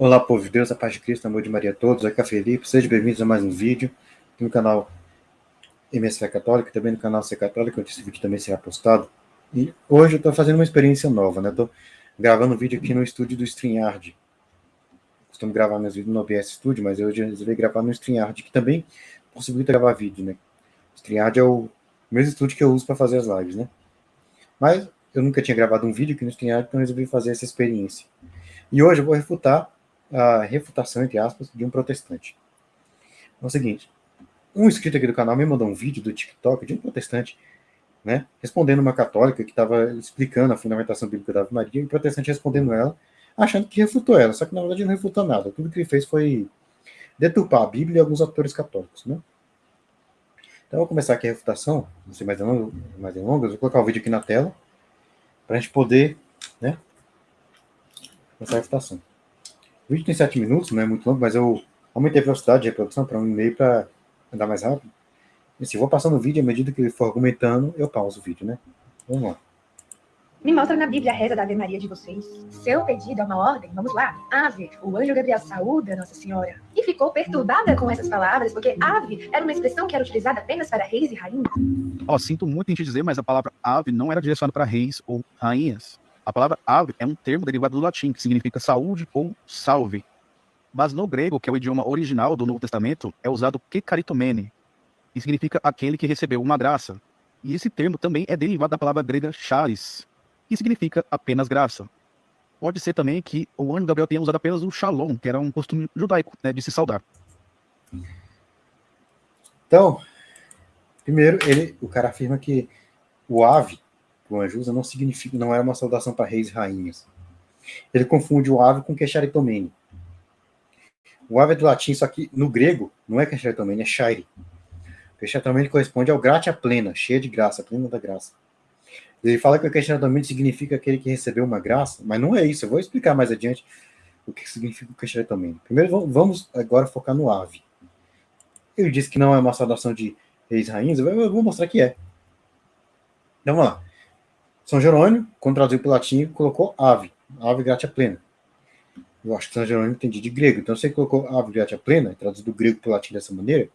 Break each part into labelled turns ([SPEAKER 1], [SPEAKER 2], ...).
[SPEAKER 1] Olá, povo de Deus, a paz de Cristo, amor de Maria a todos. Aqui é o Felipe, sejam bem-vindos a mais um vídeo aqui no canal MS Fé Católica, também no canal Ser Católica, onde esse vídeo também será postado. E hoje eu estou fazendo uma experiência nova, né? Estou gravando um vídeo aqui no estúdio do StreamYard. Costumo gravar meus vídeos no OBS Studio, mas hoje eu resolvi gravar no StreamYard, que também possibilita gravar vídeo, né? O StreamYard é o mesmo estúdio que eu uso para fazer as lives, né? Mas eu nunca tinha gravado um vídeo aqui no StreamYard, então eu resolvi fazer essa experiência. E hoje eu vou refutar a refutação, entre aspas, de um protestante. É o seguinte, um inscrito aqui do canal me mandou um vídeo do TikTok de um protestante, né, respondendo uma católica que estava explicando a fundamentação bíblica da Ave Maria, e o protestante respondendo ela, achando que refutou ela, só que na verdade não refutou nada. Tudo que ele fez foi deturpar a Bíblia e alguns autores católicos, né? Então eu vou começar aqui a refutação, não sei mais delongas, vou colocar o vídeo aqui na tela, para a gente poder, né, começar a refutação. O vídeo tem 7 minutos, não é muito longo, mas eu aumentei a velocidade de reprodução para 1,5 para andar mais rápido. E se eu vou passando o vídeo, à medida que ele for argumentando, eu pauso o vídeo, né? Vamos lá.
[SPEAKER 2] Me mostra na Bíblia a reza da Ave Maria de vocês. Seu pedido é uma ordem, vamos lá. Ave, o anjo Gabriel saúda Nossa Senhora. E ficou perturbada com essas palavras, porque ave era uma expressão que era utilizada apenas para reis e rainhas.
[SPEAKER 3] Sinto muito em te dizer, mas a palavra ave não era direcionada para reis ou rainhas. A palavra ave é um termo derivado do latim, que significa saúde ou salve. Mas no grego, que é o idioma original do Novo Testamento, é usado kekaritomene, que significa aquele que recebeu uma graça. E esse termo também é derivado da palavra grega charis, que significa apenas graça. Pode ser também que o anjo Gabriel tenha usado apenas o shalom, que era um costume judaico, né, de se saudar.
[SPEAKER 1] Então, primeiro, o cara afirma que o ave, o anjo usa, não é uma saudação para reis e rainhas. Ele confunde o ave com quecharitomene. O ave é do latim, só que no grego não é quecharitomene, é chaire. Quecharitomene corresponde ao gratia plena, cheia de graça, plena da graça. Ele fala que o quecharitomene significa aquele que recebeu uma graça, mas não é isso. Eu vou explicar mais adiante o que significa o quecharitomene. Primeiro, vamos agora focar no ave. Ele disse que não é uma saudação de reis e rainhas, eu vou mostrar que é. Então vamos lá. São Jerônimo, quando traduziu para o latim, colocou ave gratia plena. Eu acho que São Jerônimo entendi de grego, então se ele colocou ave gratia plena, traduzido do grego para o latim dessa maneira,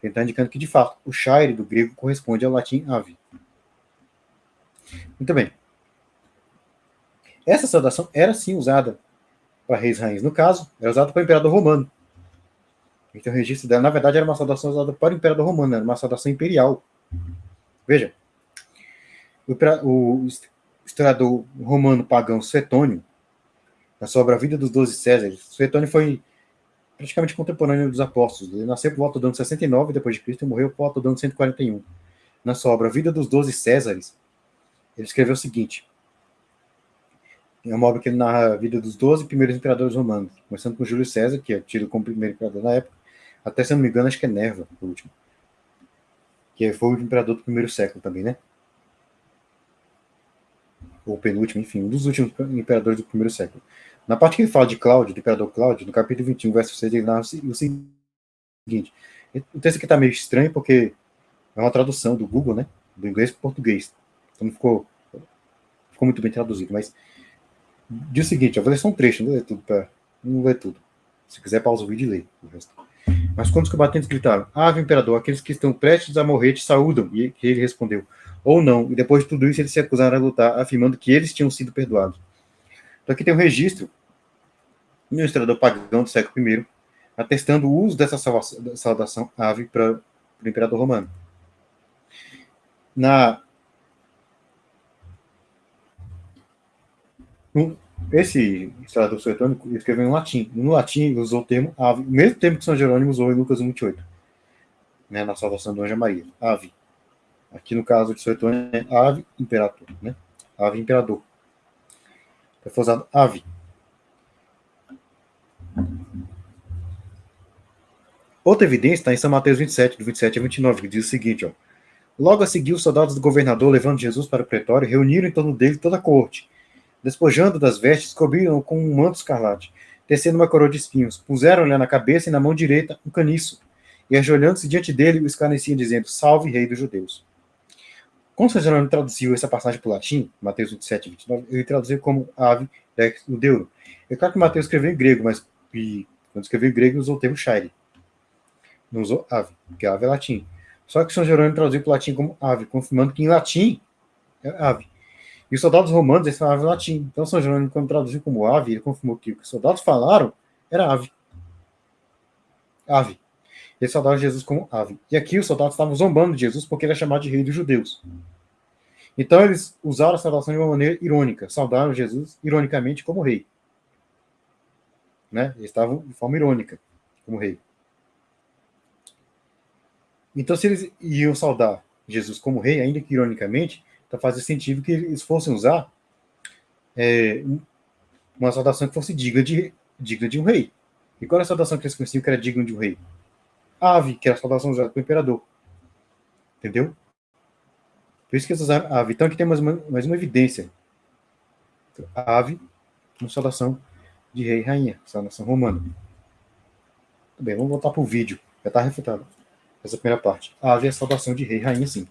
[SPEAKER 1] ele está indicando que, de fato, o chaire do grego corresponde ao latim ave. Muito bem. Essa saudação era sim usada para reis e rainhas. No caso, era usada para o imperador romano. Então o registro dela, na verdade, era uma saudação usada para o imperador romano, era uma saudação imperial. Veja, o historiador romano pagão Suetônio, na sua obra Vida dos 12 Césares, Suetônio foi praticamente contemporâneo dos apóstolos. Ele nasceu por volta do ano 69 depois de Cristo e morreu por volta do ano 141. Na sua obra Vida dos 12 Césares, ele escreveu o seguinte: é uma obra que ele narra a vida dos 12 primeiros imperadores romanos, começando com Júlio César, que é tido como primeiro imperador na época, até, se não me engano, acho que é Nerva, o último, que foi o imperador do primeiro século também, né? Ou penúltimo, enfim, um dos últimos imperadores do primeiro século. Na parte que ele fala de Cláudio, do imperador Cláudio, no capítulo 21, verso 6, ele narra o seguinte: o texto aqui está meio estranho porque é uma tradução do Google, né? Do inglês para o português. Então não ficou muito bem traduzido, mas diz o seguinte, eu vou ler só um trecho, não vou ler tudo. Se quiser, pausa o vídeo e lê o resto. Mas quando os combatentes gritaram: Ave, imperador, aqueles que estão prestes a morrer te saúdam. E que ele respondeu: ou não. E depois de tudo isso, eles se acusaram a lutar, afirmando que eles tinham sido perdoados. Então aqui tem um registro no historiador pagão do século I, atestando o uso dessa saudação ave para o imperador romano. Esse historiador suetônio escreveu em latim. No latim, ele usou o termo ave, o mesmo termo que São Jerônimo usou em Lucas 1:28, né, na salvação do anjo Maria. Ave. Aqui no caso de Suetônio é ave imperator, né? Ave imperador. Foi usado ave. Outra evidência está em São Mateus 27, do 27 a 29, que diz o seguinte, ó: logo a seguir, os soldados do governador, levando Jesus para o pretório, reuniram em torno dele toda a corte. Despojando das vestes, cobriram-o com um manto escarlate, tecendo uma coroa de espinhos, puseram-lhe na cabeça e na mão direita um caniço, e ajoelhando-se diante dele, o escarneciam, dizendo: salve, rei dos judeus. Quando São Jerônimo traduziu essa passagem para o latim, Mateus 27, 29, ele traduziu como ave rex deuro. É claro que Mateus escreveu em grego, mas E quando escreveu em grego, usou o termo chaire. Não usou ave, porque ave é latim. Só que São Jerônimo traduziu para o latim como ave, confirmando que em latim é ave. E os soldados romanos, eles falavam latim. Então São Jerônimo, quando traduziu como ave, ele confirmou que o que os soldados falaram era ave. Ave. Eles saudaram Jesus como ave. E aqui os soldados estavam zombando de Jesus porque ele é chamado de rei dos judeus. Então eles usaram a saudação de uma maneira irônica. Saudaram Jesus ironicamente como rei. Né? Eles estavam de forma irônica como rei. Então se eles iam saudar Jesus como rei, ainda que ironicamente, então fazia sentido que eles fossem usar uma saudação que fosse digna de um rei. E qual era a saudação que eles conheciam que era digna de um rei? Ave, que era a saudação usada pelo imperador. Entendeu? Por isso que eles usaram ave. Então aqui tem mais uma evidência. A ave, uma saudação de rei e rainha, saudação romana. Tudo bem, vamos voltar para o vídeo. Já está refutado essa primeira parte. A ave é a saudação de rei e rainha, sim.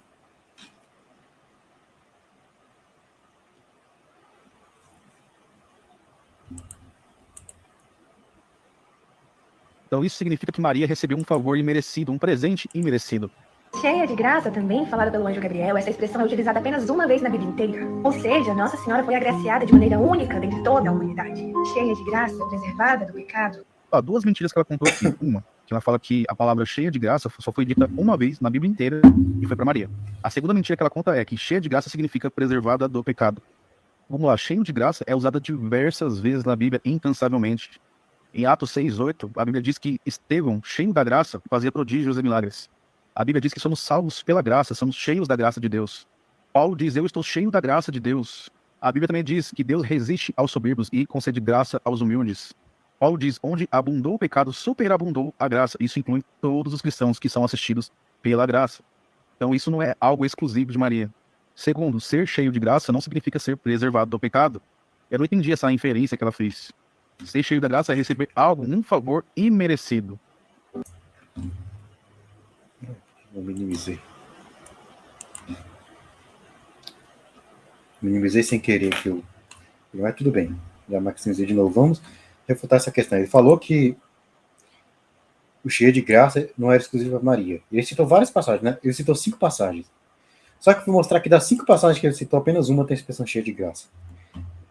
[SPEAKER 3] Então isso significa que Maria recebeu um favor imerecido, um presente imerecido.
[SPEAKER 2] Cheia de graça também, falada pelo anjo Gabriel, essa expressão é utilizada apenas uma vez na Bíblia inteira. Ou seja, Nossa Senhora foi agraciada de maneira única dentre toda a humanidade. Cheia de graça, preservada do pecado.
[SPEAKER 3] Há duas mentiras que ela contou aqui. Uma, que ela fala que a palavra cheia de graça só foi dita uma vez na Bíblia inteira e foi para Maria. A segunda mentira que ela conta é que cheia de graça significa preservada do pecado. Vamos lá, cheio de graça é usada diversas vezes na Bíblia, incansavelmente. Em Atos 6:8, a Bíblia diz que Estevão, cheio da graça, fazia prodígios e milagres. A Bíblia diz que somos salvos pela graça, somos cheios da graça de Deus. Paulo diz, eu estou cheio da graça de Deus. A Bíblia também diz que Deus resiste aos soberbos e concede graça aos humildes. Paulo diz, onde abundou o pecado, superabundou a graça. Isso inclui todos os cristãos que são assistidos pela graça. Então isso não é algo exclusivo de Maria. Segundo, ser cheio de graça não significa ser preservado do pecado. Eu não entendi essa inferência que ela fez. Ser cheio da graça é receber algo, um favor imerecido.
[SPEAKER 1] Vou minimizei. Minimizei sem querer que mas tudo bem. Já maximizei de novo. Vamos refutar essa questão. Ele falou que o cheio de graça não era exclusivo para Maria. Ele citou várias passagens, né? Ele citou 5 passagens. Só que eu vou mostrar que das 5 passagens que ele citou, apenas uma tem a expressão cheia de graça.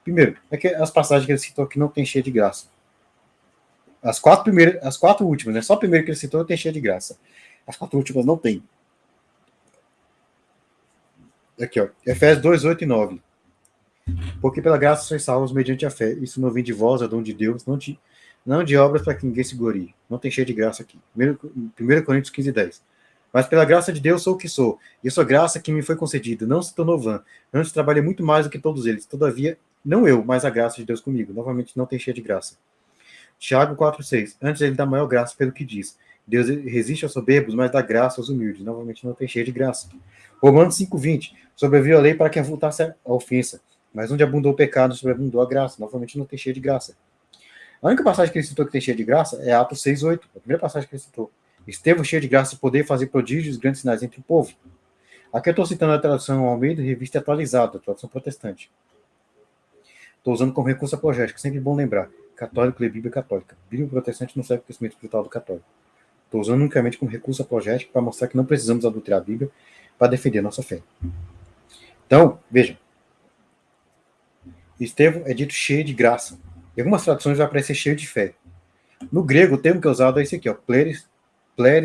[SPEAKER 1] Primeiro, é que as passagens que ele citou aqui não tem cheia de graça. As 4 últimas, né? Só a primeira que ele citou tem cheia de graça. As 4 últimas não tem. Aqui, ó. Efésios 2, 8 e 9. Porque pela graça sois salvos mediante a fé. Isso não vem de vós, é dom de Deus, não de obras para que ninguém se glorie. Não tem cheia de graça aqui. 1 Coríntios 15, 10. Mas pela graça de Deus sou o que sou. E essa graça que me foi concedida não se tornou vã. Antes trabalhei muito mais do que todos eles. Todavia, não eu, mas a graça de Deus comigo. Novamente, não tem cheia de graça. Tiago 4,6. Antes ele dá maior graça pelo que diz. Deus resiste aos soberbos, mas dá graça aos humildes. Novamente, não tem cheia de graça. Romanos 5,20. Sobreveio a lei para que avultasse a ofensa. Mas onde abundou o pecado, sobreabundou a graça. Novamente, não tem cheia de graça. A única passagem que ele citou que tem cheia de graça é Atos 6,8. A primeira passagem que ele citou. Estevão cheio de graça e poder fazer prodígios e grandes sinais entre o povo. Aqui eu estou citando a tradução Almeida, revista atualizada, a tradução protestante. Estou usando como recurso apologético, sempre bom lembrar. Católico lê Bíblia católica. Bíblia protestante não serve para o crescimento espiritual do católico. Estou usando unicamente como recurso apologético para mostrar que não precisamos adulterar a Bíblia para defender a nossa fé. Então, vejam. Estevão é dito cheio de graça. Em algumas traduções vai aparecer cheio de fé. No grego, o termo que é usado é esse aqui, ó, pleris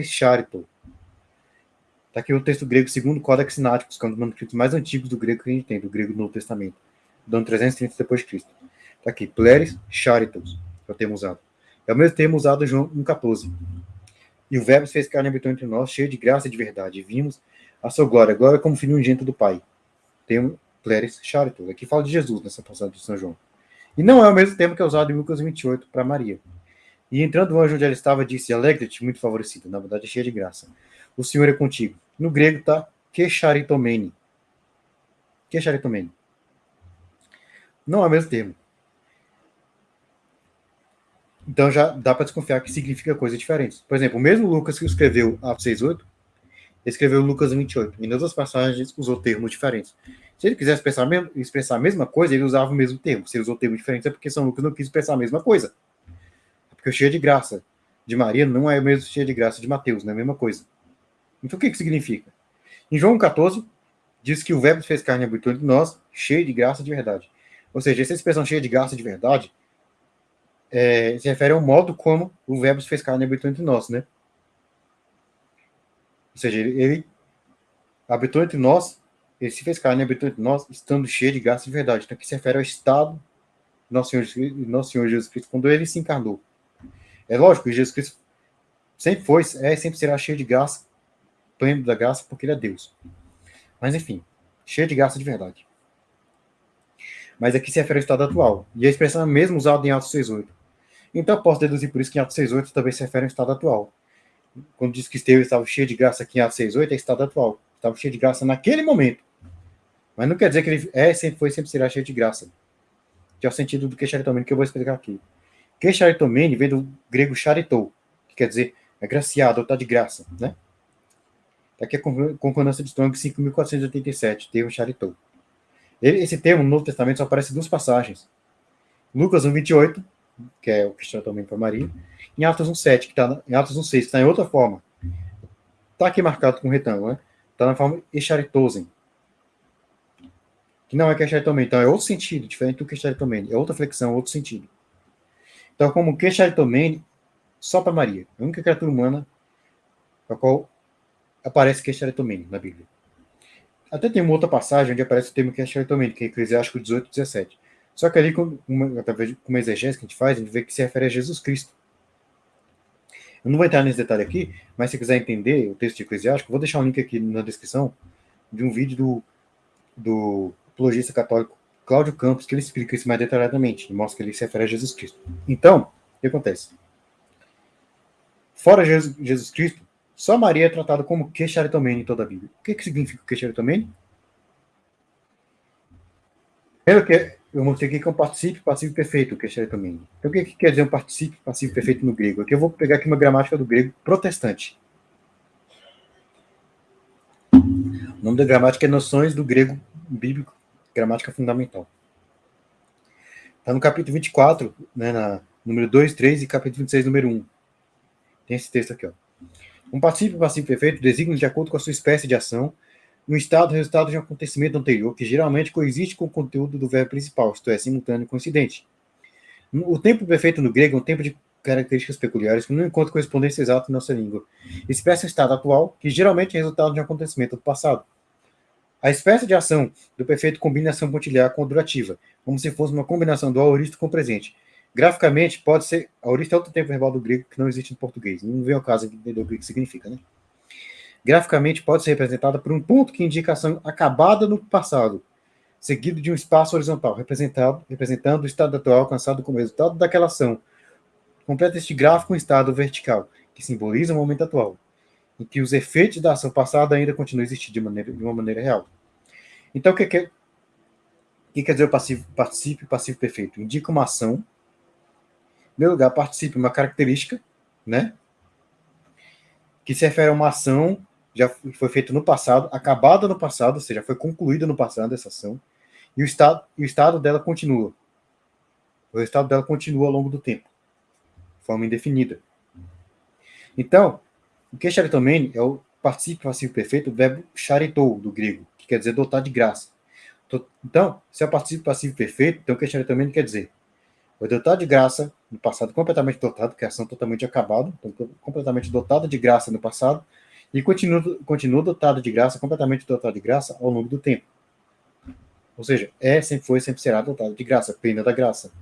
[SPEAKER 1] charito. Está aqui o texto grego segundo o Codex Sinaiticus, que é um dos manuscritos mais antigos do grego que a gente tem, do grego do Novo Testamento, do ano 330 depois de Cristo. Está aqui, pleris charitos, é o termo usado. É o mesmo termo usado em João 1,14. E o verbo se fez carne e habitou entre nós, cheio de graça e de verdade. E vimos a sua glória, glória como filho unigênito do Pai. Termo pleris charitos. Aqui fala de Jesus nessa passagem de São João. E não é o mesmo termo que é usado em Lucas 28 para Maria. E entrando o anjo onde ela estava, disse, alegra-te, muito favorecida. Na verdade, é cheia de graça. O Senhor é contigo. No grego está kecharitomene. Kecharitomene. Não é o mesmo termo. Então já dá para desconfiar que significa coisas diferentes. Por exemplo, o mesmo Lucas que escreveu Atos 6,8, escreveu Lucas 28. E nas outras passagens usou termos diferentes. Se ele quisesse expressar a mesma coisa, ele usava o mesmo termo. Se ele usou termos diferentes, é porque São Lucas não quis expressar a mesma coisa. Porque o cheio de graça de Maria não é o mesmo cheio de graça de Mateus, não é a mesma coisa. Então o que significa? Em João 14, diz que o verbo fez carne e habitou entre nós, cheio de graça de verdade. Ou seja, essa expressão cheia de graça de verdade se refere ao modo como o verbo fez carne e habitou entre nós, né? Ou seja, ele habitou entre nós, ele se fez carne e habitou entre nós, estando cheio de graça de verdade. Então, aqui se refere ao estado do nosso Senhor Jesus Cristo, quando ele se encarnou. É lógico que Jesus Cristo sempre foi, sempre será cheio de graça, pleno da graça, porque ele é Deus. Mas, enfim, cheio de graça de verdade. Mas aqui se refere ao estado atual. E a expressão é a mesma usada em Atos 6,8. Então, eu posso deduzir por isso que em Atos 6,8 também se refere ao estado atual. Quando diz que Estevão estava cheio de graça aqui em Atos 6,8, é estado atual. Estava cheio de graça naquele momento. Mas não quer dizer que ele sempre foi, sempre será cheio de graça. Que é o sentido do queixaritomene que eu vou explicar aqui. Queixaritomene vem do grego charitou, que quer dizer agraciado, ou está de graça, né? Aqui é a concordância de Strong 5.487, termo charitou. Esse termo no Novo Testamento só aparece em 2 passagens. Lucas 1,28, que é o queixaritomene para Maria, em Atos 1,7, que está em Atos 1,6, que está em outra forma. Está aqui marcado com retângulo, né? Está na forma echaritosen, que não é queixaritomene, então é outro sentido, diferente do queixaritomene, é outra flexão, outro sentido. Então, como queixaritomene, só para Maria, a única criatura humana a qual aparece queixaritomene na Bíblia. Até tem uma outra passagem onde aparece o termo queixaritomene, que é Eclesiástico 18:17. Só que ali, através de uma exegese que a gente faz, a gente vê que se refere a Jesus Cristo. Eu não vou entrar nesse detalhe aqui, mas se quiser entender o texto de Eclesiástico, vou deixar um link aqui na descrição de um vídeo do apologista católico Cláudio Campos, que ele explica isso mais detalhadamente, e mostra que ele se refere a Jesus Cristo. Então, o que acontece? Fora Jesus Cristo, só Maria é tratada como queixaritomene em toda a Bíblia. O que significa queixaritomene? Primeiro que eu mostrei aqui que é um particípio passivo perfeito, o queixaritomene. Então, o que quer dizer um particípio passivo perfeito no grego? Aqui eu vou pegar aqui uma gramática do grego protestante. O nome da gramática é Noções do Grego Bíblico, Gramática Fundamental. Está no capítulo 24, né, número 2, 3 e capítulo 26, número 1. Tem esse texto aqui, ó. Um particípio passivo perfeito designa de acordo com a sua espécie de ação um estado resultado de um acontecimento anterior que geralmente coexiste com o conteúdo do verbo principal, isto é, simultâneo e coincidente. O tempo perfeito no grego é um tempo de características peculiares que não encontra correspondência exata em nossa língua. Expressa o estado atual, que geralmente é resultado de um acontecimento do passado. A espécie de ação do perfeito combina a ação pontilhar com a durativa, como se fosse uma combinação do aoristo com o presente. Graficamente, pode ser... Aoristo é outro tempo verbal do grego que não existe no português. Não vem ao caso de entender o que significa, né? Graficamente, pode ser representada por um ponto que indica a ação acabada no passado, seguido de um espaço horizontal, representando o estado atual alcançado como resultado daquela ação. Completa este gráfico um estado vertical, que simboliza o momento atual, em que os efeitos da ação passada ainda continuam a existir de uma maneira real. Então, o que quer dizer o particípio passivo perfeito? Indica uma ação. Em primeiro lugar, particípio é uma característica, né? Que se refere a uma ação já foi feita no passado, acabada no passado, ou seja, foi concluída no passado essa ação, e o estado dela continua. O estado dela continua ao longo do tempo, de forma indefinida. Então, o que é charitomene é o particípio passivo perfeito do verbo charitou, do grego, que quer dizer dotar de graça. Então, se é o particípio passivo perfeito, então o que é charitomene quer dizer? Foi dotar de graça no passado, completamente dotado, que é a ação totalmente acabada, então, completamente dotada de graça no passado, e continua dotado de graça, completamente dotado de graça ao longo do tempo. Ou seja, sempre foi, sempre será dotado de graça, plena da graça.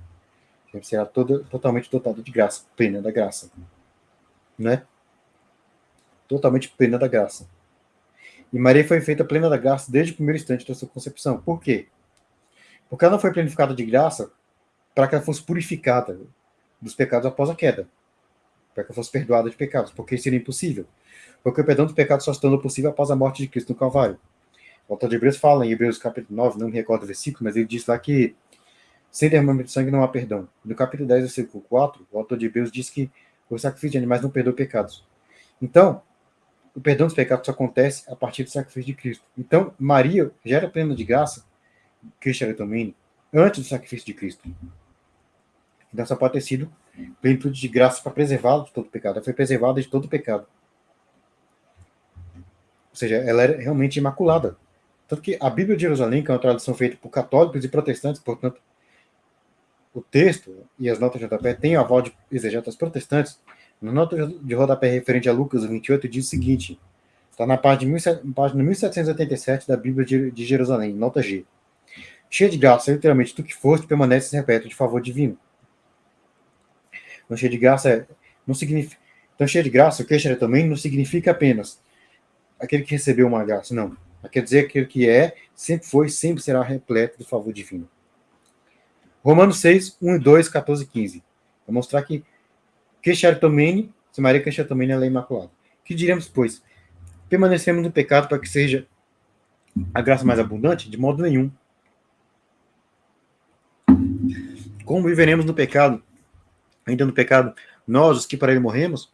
[SPEAKER 1] Sempre será totalmente dotado de graça, plena da graça. Né? Totalmente plena da graça. E Maria foi feita plena da graça desde o primeiro instante da sua concepção. Por quê? Porque ela não foi planificada de graça para que ela fosse purificada dos pecados após a queda. Para que ela fosse perdoada de pecados, porque isso seria impossível. Porque o perdão dos pecados só se tornou possível após a morte de Cristo no Calvário. O autor de Hebreus fala em Hebreus capítulo 9, não me recordo o versículo, mas ele diz lá que sem derramamento de sangue não há perdão. No capítulo 10, versículo 4, o autor de Hebreus diz que o sacrifício de animais não perdoa pecados. Então, o perdão dos pecados só acontece a partir do sacrifício de Cristo. Então, Maria já era plena de graça, Cristo era também, antes do sacrifício de Cristo. Então, só pode ter sido plenitude de graça para preservá-la de todo pecado. Ela foi preservada de todo pecado. Ou seja, ela era realmente imaculada. Tanto que a Bíblia de Jerusalém, que é uma tradução feita por católicos e protestantes, portanto, o texto e as notas de rodapé têm o aval de exegetas protestantes. Na nota de rodapé referente a Lucas 28 diz o seguinte, está na página 1787 da Bíblia de Jerusalém, nota G. Cheia de graça, literalmente, tu que foste, permanece repleto de favor divino. Então, cheia de graça não significa. Então, cheia de graça, o que também não significa apenas aquele que recebeu uma graça, não. Quer dizer aquele que sempre foi, sempre será repleto do favor divino. Romanos 6, 1 e 2, 14 e 15. Vai mostrar que Queixaritomene, se Maria Queixaritomene, ela é imaculada. Que diremos, pois? Permanecemos no pecado para que seja a graça mais abundante? De modo nenhum. Como viveremos no pecado, ainda no pecado, nós, os que para ele morremos?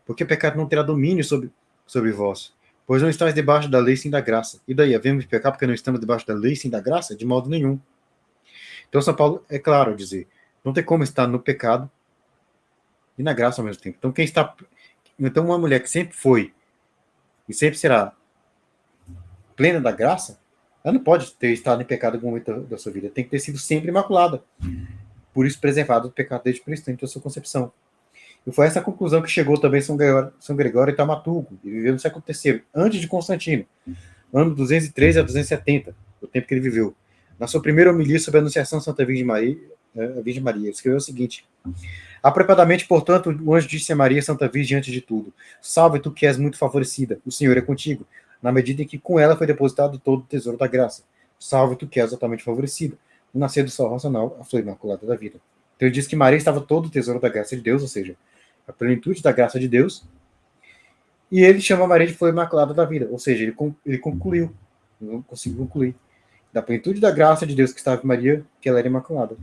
[SPEAKER 1] Porque o pecado não terá domínio sobre vós. Pois não estáis debaixo da lei, sim da graça. E daí, havemos de pecar porque não estamos debaixo da lei, sim da graça? De modo nenhum. Então, São Paulo é claro ao dizer, não tem como estar no pecado e na graça ao mesmo tempo. Então, uma mulher que sempre foi e sempre será plena da graça, ela não pode ter estado em pecado em algum momento da sua vida. Tem que ter sido sempre imaculada. Por isso, preservada do pecado desde o instante da sua concepção. E foi essa conclusão que chegou também São Gregório e Taumaturgo, e viveu no século III, antes de Constantino, ano 213 a 270, o tempo que ele viveu. Na sua primeira homilia sobre a Anunciação de Santa Virgem Maria, ele escreveu o seguinte: apropriadamente, portanto, o anjo disse a Maria, Santa Virgem, antes de tudo: salve tu que és muito favorecida, o Senhor é contigo, na medida em que com ela foi depositado todo o tesouro da graça. Salve tu que és totalmente favorecida, o nascer do sol racional, a flor imaculada da vida. Então ele diz que Maria estava todo o tesouro da graça de Deus, ou seja, a plenitude da graça de Deus, e ele chama Maria de flor imaculada da vida, ou seja, ele concluiu, não conseguiu concluir, da plenitude da graça de Deus que estava em Maria, que ela era imaculada.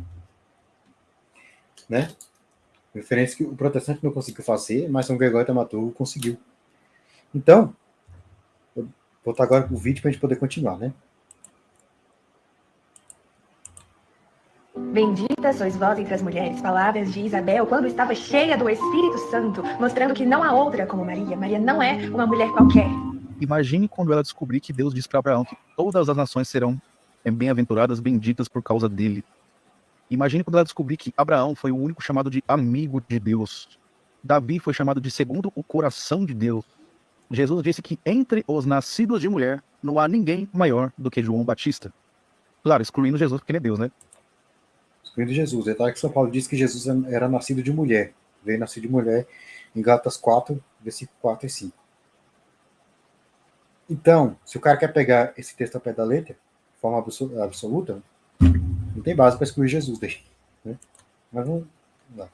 [SPEAKER 1] Né? Referência que o protestante não conseguiu fazer, mas São Gregório Taumaturgo conseguiu. Então, vou botar agora o vídeo para a gente poder continuar, né?
[SPEAKER 2] Bendita sois vós entre as mulheres, palavras de Isabel, quando estava cheia do Espírito Santo, mostrando que não há outra como Maria. Maria não é uma mulher qualquer.
[SPEAKER 3] Imagine quando ela descobrir que Deus disse para Abraão que todas as nações serão bem-aventuradas, benditas por causa dele. Imagine quando ela descobrir que Abraão foi o único chamado de amigo de Deus. Davi foi chamado de segundo o coração de Deus. Jesus disse que entre os nascidos de mulher não há ninguém maior do que João Batista. Claro, excluindo Jesus, porque ele é Deus, né?
[SPEAKER 1] Excluindo Jesus. Detalhe que São Paulo diz que Jesus era nascido de mulher. Veio nascido de mulher em Gálatas 4, versículo 4 e 5. Então, se o cara quer pegar esse texto ao pé da letra, de forma absoluta, não tem base para excluir Jesus daí. Né? Mas vamos lá.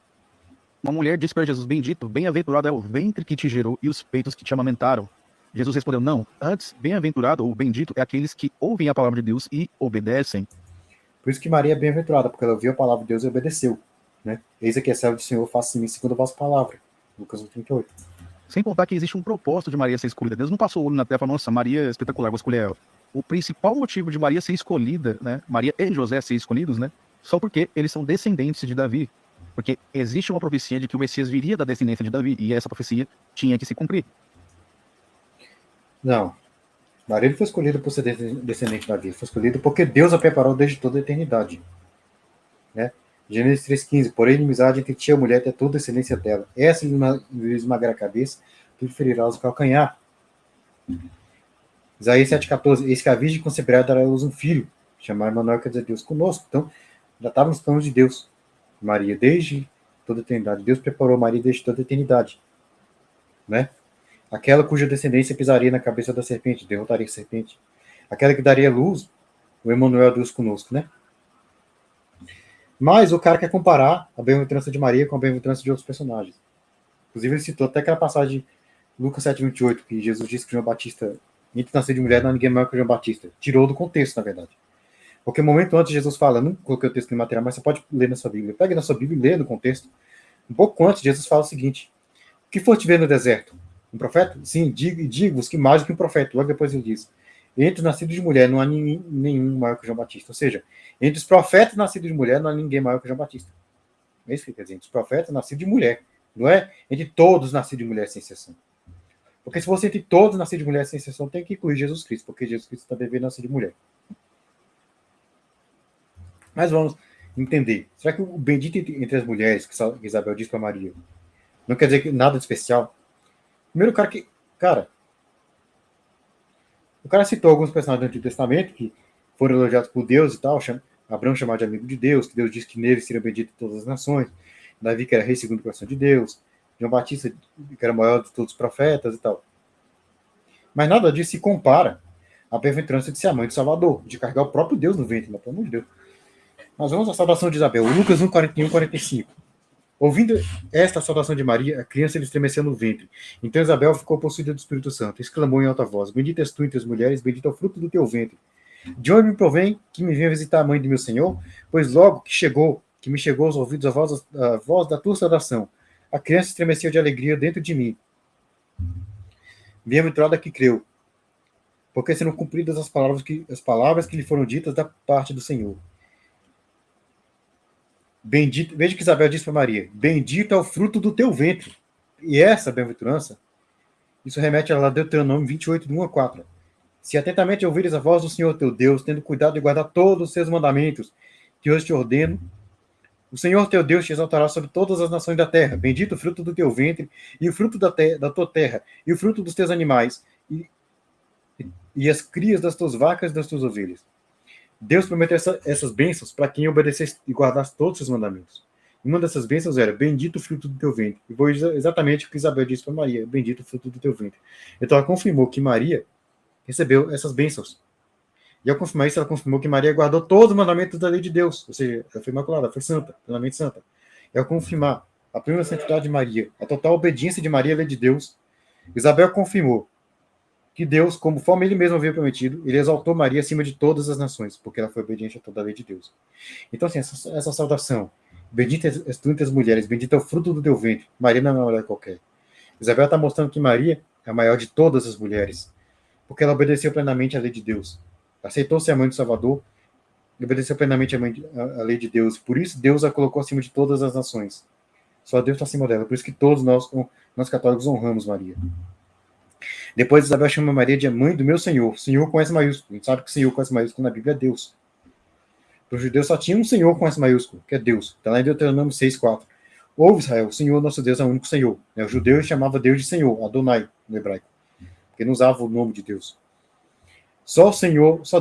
[SPEAKER 3] Uma mulher disse para Jesus: bendito, bem-aventurado é o ventre que te gerou e os peitos que te amamentaram. Jesus respondeu: não, antes, bem-aventurado ou bendito é aqueles que ouvem a palavra de Deus e obedecem.
[SPEAKER 1] Por isso que Maria é bem-aventurada, porque ela ouviu a palavra de Deus e obedeceu. Né? Eis aqui é servo do Senhor, faça em mim segundo a vossa palavra. Lucas 1:38.
[SPEAKER 3] Sem contar que existe um propósito de Maria ser escolhida. Deus não passou o olho na terra e falou: nossa, Maria é espetacular, vou escolher ela. O principal motivo de Maria ser escolhida, né, Maria e José ser escolhidos, né, só porque eles são descendentes de Davi. Porque existe uma profecia de que o Messias viria da descendência de Davi, e essa profecia tinha que se cumprir.
[SPEAKER 1] Não. Maria não foi escolhida por ser descendente de Davi, foi escolhida porque Deus a preparou desde toda a eternidade. Né? Gênesis 3,15, porém, inimizade entre ti e a mulher até toda a descendência dela. Essa lhe esmagará a cabeça, tu lhe ferirás o calcanhar. Isaías 7,14, eis que a virgem conceberá dará a luz um filho, chamar Emanuel, quer dizer Deus conosco. Então, já estava nos planos de Deus. Maria desde toda a eternidade. Deus preparou Maria desde toda a eternidade. Né? Aquela cuja descendência pisaria na cabeça da serpente, derrotaria a serpente. Aquela que daria luz, o Emanuel, Deus conosco, né? Mas o cara quer comparar a bem-aventurança de Maria com a bem-aventurança de outros personagens. Inclusive, ele citou até aquela passagem de Lucas 7,28, que Jesus disse que João Batista, entre nascer de mulher, não há ninguém maior que João Batista. Tirou do contexto, na verdade. Porque um momento antes, Jesus fala, não coloquei o texto no material, mas você pode ler na sua Bíblia. Pega na sua Bíblia e lê no contexto. Um pouco antes, Jesus fala o seguinte: o que for te ver no deserto? Um profeta? Sim, digo-vos que mais do que um profeta. Logo depois ele diz: entre os nascidos de mulher não há nenhum maior que João Batista. Ou seja, entre os profetas nascidos de mulher não há ninguém maior que João Batista. É isso que quer dizer, entre os profetas nascidos de mulher. Não é entre todos nascidos de mulher sem exceção. Porque se fosse entre todos nascidos de mulher sem exceção, tem que incluir Jesus Cristo, porque Jesus Cristo também veio nascer de mulher. Mas vamos entender. Será que o bendito entre as mulheres, que Isabel diz para Maria, não quer dizer que nada de especial? Primeiro, o cara citou alguns personagens do Antigo Testamento que foram elogiados por Deus e tal. Abraão chamado de amigo de Deus, que Deus disse que nele seriam benditas todas as nações. Davi, que era rei segundo o coração de Deus. João Batista, que era o maior de todos os profetas e tal. Mas nada disso se compara à bem-aventurança de ser a mãe do Salvador, de carregar o próprio Deus no ventre, pelo amor de Deus. Mas vamos à saudação de Isabel. Lucas 1, 41, 45. Ouvindo esta saudação de Maria, a criança lhe estremeceu no ventre. Então Isabel ficou possuída do Espírito Santo. Exclamou em alta voz: Bendita és tu entre as mulheres, bendito é o fruto do teu ventre. De onde me provém que me venha visitar a mãe de meu Senhor? Pois logo que me chegou aos ouvidos a voz da tua saudação, a criança estremeceu de alegria dentro de mim. Bem-aventurada que creu, porque serão cumpridas as palavras que lhe foram ditas da parte do Senhor. Bendito, veja que Isabel disse para Maria: Bendito é o fruto do teu ventre. E essa bem-aventurança, isso remete a Deuteronômio 28, de 1 a 4. Se atentamente ouvires a voz do Senhor teu Deus, tendo cuidado de guardar todos os seus mandamentos, que hoje te ordeno, o Senhor teu Deus te exaltará sobre todas as nações da terra. Bendito o fruto do teu ventre, e o fruto da tua terra, e o fruto dos teus animais, e as crias das tuas vacas e das tuas ovelhas. Deus prometeu essas bênçãos para quem obedecesse e guardasse todos os seus mandamentos. Uma dessas bênçãos era: bendito o fruto do teu ventre. E foi exatamente o que Isabel disse para Maria: bendito o fruto do teu ventre. Então ela confirmou que Maria recebeu essas bênçãos. E ao confirmar isso, ela confirmou que Maria guardou todos os mandamentos da lei de Deus. Ou seja, ela foi imaculada, foi santa, plenamente santa. E ao confirmar a plena santidade de Maria, a total obediência de Maria à lei de Deus, Isabel confirmou que Deus, conforme ele mesmo havia prometido, ele exaltou Maria acima de todas as nações, porque ela foi obediente a toda a lei de Deus. Então, assim, essa saudação: bendita és tu entre as mulheres, bendito é o fruto do teu ventre. Maria não é uma mulher qualquer. Isabel está mostrando que Maria é a maior de todas as mulheres, porque ela obedeceu plenamente à lei de Deus. Aceitou ser a mãe do Salvador e obedeceu plenamente à lei de Deus. Por isso, Deus a colocou acima de todas as nações. Só Deus está acima dela. Por isso que todos nós católicos honramos Maria. Depois Isabel chama Maria de mãe do meu Senhor. Senhor com S maiúsculo. A gente sabe que Senhor com S maiúsculo na Bíblia é Deus. Para os judeus só tinha um Senhor com S maiúsculo, que é Deus. Está lá em Deuteronômio 6:4. Ouve, Israel, o Senhor nosso Deus é o único Senhor. O judeu chamava Deus de Senhor, Adonai, no hebraico. Porque não usava o nome de Deus. Só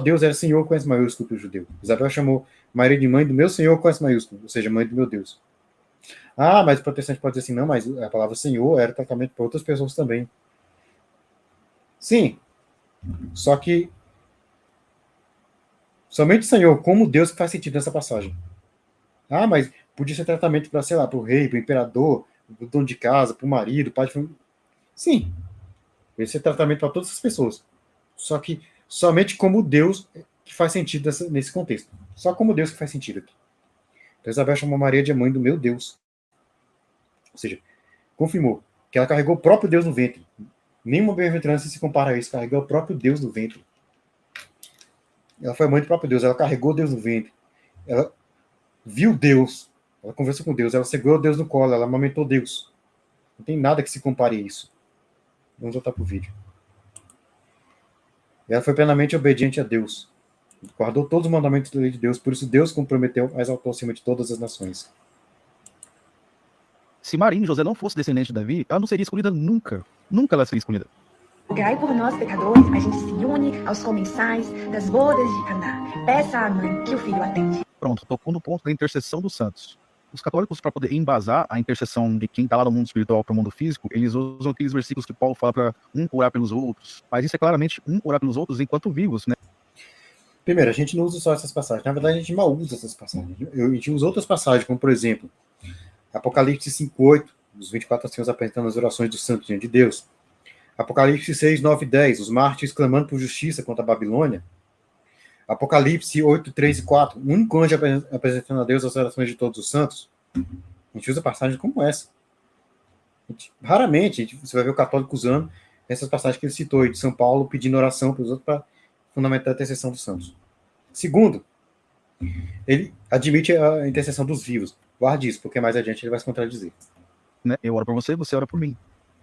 [SPEAKER 1] Deus era Senhor com S maiúsculo para o judeu. Isabel chamou Maria de mãe do meu Senhor com S maiúsculo, ou seja, mãe do meu Deus. Ah, mas o protestante pode dizer assim: não, mas a palavra Senhor era tratamento para outras pessoas também. Sim, só que somente Senhor, como Deus, que faz sentido nessa passagem. Ah, mas podia ser tratamento para, sei lá, para o rei, para o imperador, para o dono de casa, para o marido, pai de família. Sim, podia ser tratamento para todas as pessoas. Só que somente como Deus que faz sentido nesse contexto. Só como Deus que faz sentido aqui. Então Isabel chamou Maria de mãe do meu Deus. Ou seja, confirmou que ela carregou o próprio Deus no ventre. Nenhuma bem-aventurança se compara a isso. Carregou o próprio Deus no ventre. Ela foi a mãe do próprio Deus. Ela carregou Deus no ventre. Ela viu Deus. Ela conversou com Deus. Ela segurou Deus no colo. Ela amamentou Deus. Não tem nada que se compare a isso. Vamos voltar para o vídeo. Ela foi plenamente obediente a Deus. Guardou todos os mandamentos da lei de Deus. Por isso Deus comprometeu a exaltou acima de todas as nações.
[SPEAKER 3] Se Maria e José não fossem descendentes de Davi, ela não seria escolhida nunca. Nunca ela seria escolhida.
[SPEAKER 2] Rogai por nós, pecadores, a gente se une aos comensais das bodas de Caná. Peça à mãe que o filho atende.
[SPEAKER 3] Pronto, tocou no ponto da intercessão dos santos. Os católicos, para poder embasar a intercessão de quem está lá no mundo espiritual para o mundo físico, eles usam aqueles versículos que Paulo fala para um orar pelos outros. Mas isso é claramente um orar pelos outros enquanto vivos, né?
[SPEAKER 1] Primeiro, a gente não usa só essas passagens. Na verdade, a gente mal usa essas passagens. A gente usa outras passagens, como, por exemplo, Apocalipse 5:8, os 24 anciãos apresentando as orações dos santos diante de Deus. Apocalipse 6:9-10, os mártires clamando por justiça contra a Babilônia. Apocalipse 8:3-4, o único anjo apresentando a Deus as orações de todos os santos. A gente usa passagens como essa. Raramente você vai ver o católico usando essas passagens que ele citou, de São Paulo pedindo oração para os outros para fundamentar a intercessão dos santos. Segundo, ele admite a intercessão dos vivos. Guarde isso, porque mais adiante ele vai se contradizer.
[SPEAKER 3] Né? Eu oro por você, você ora por mim.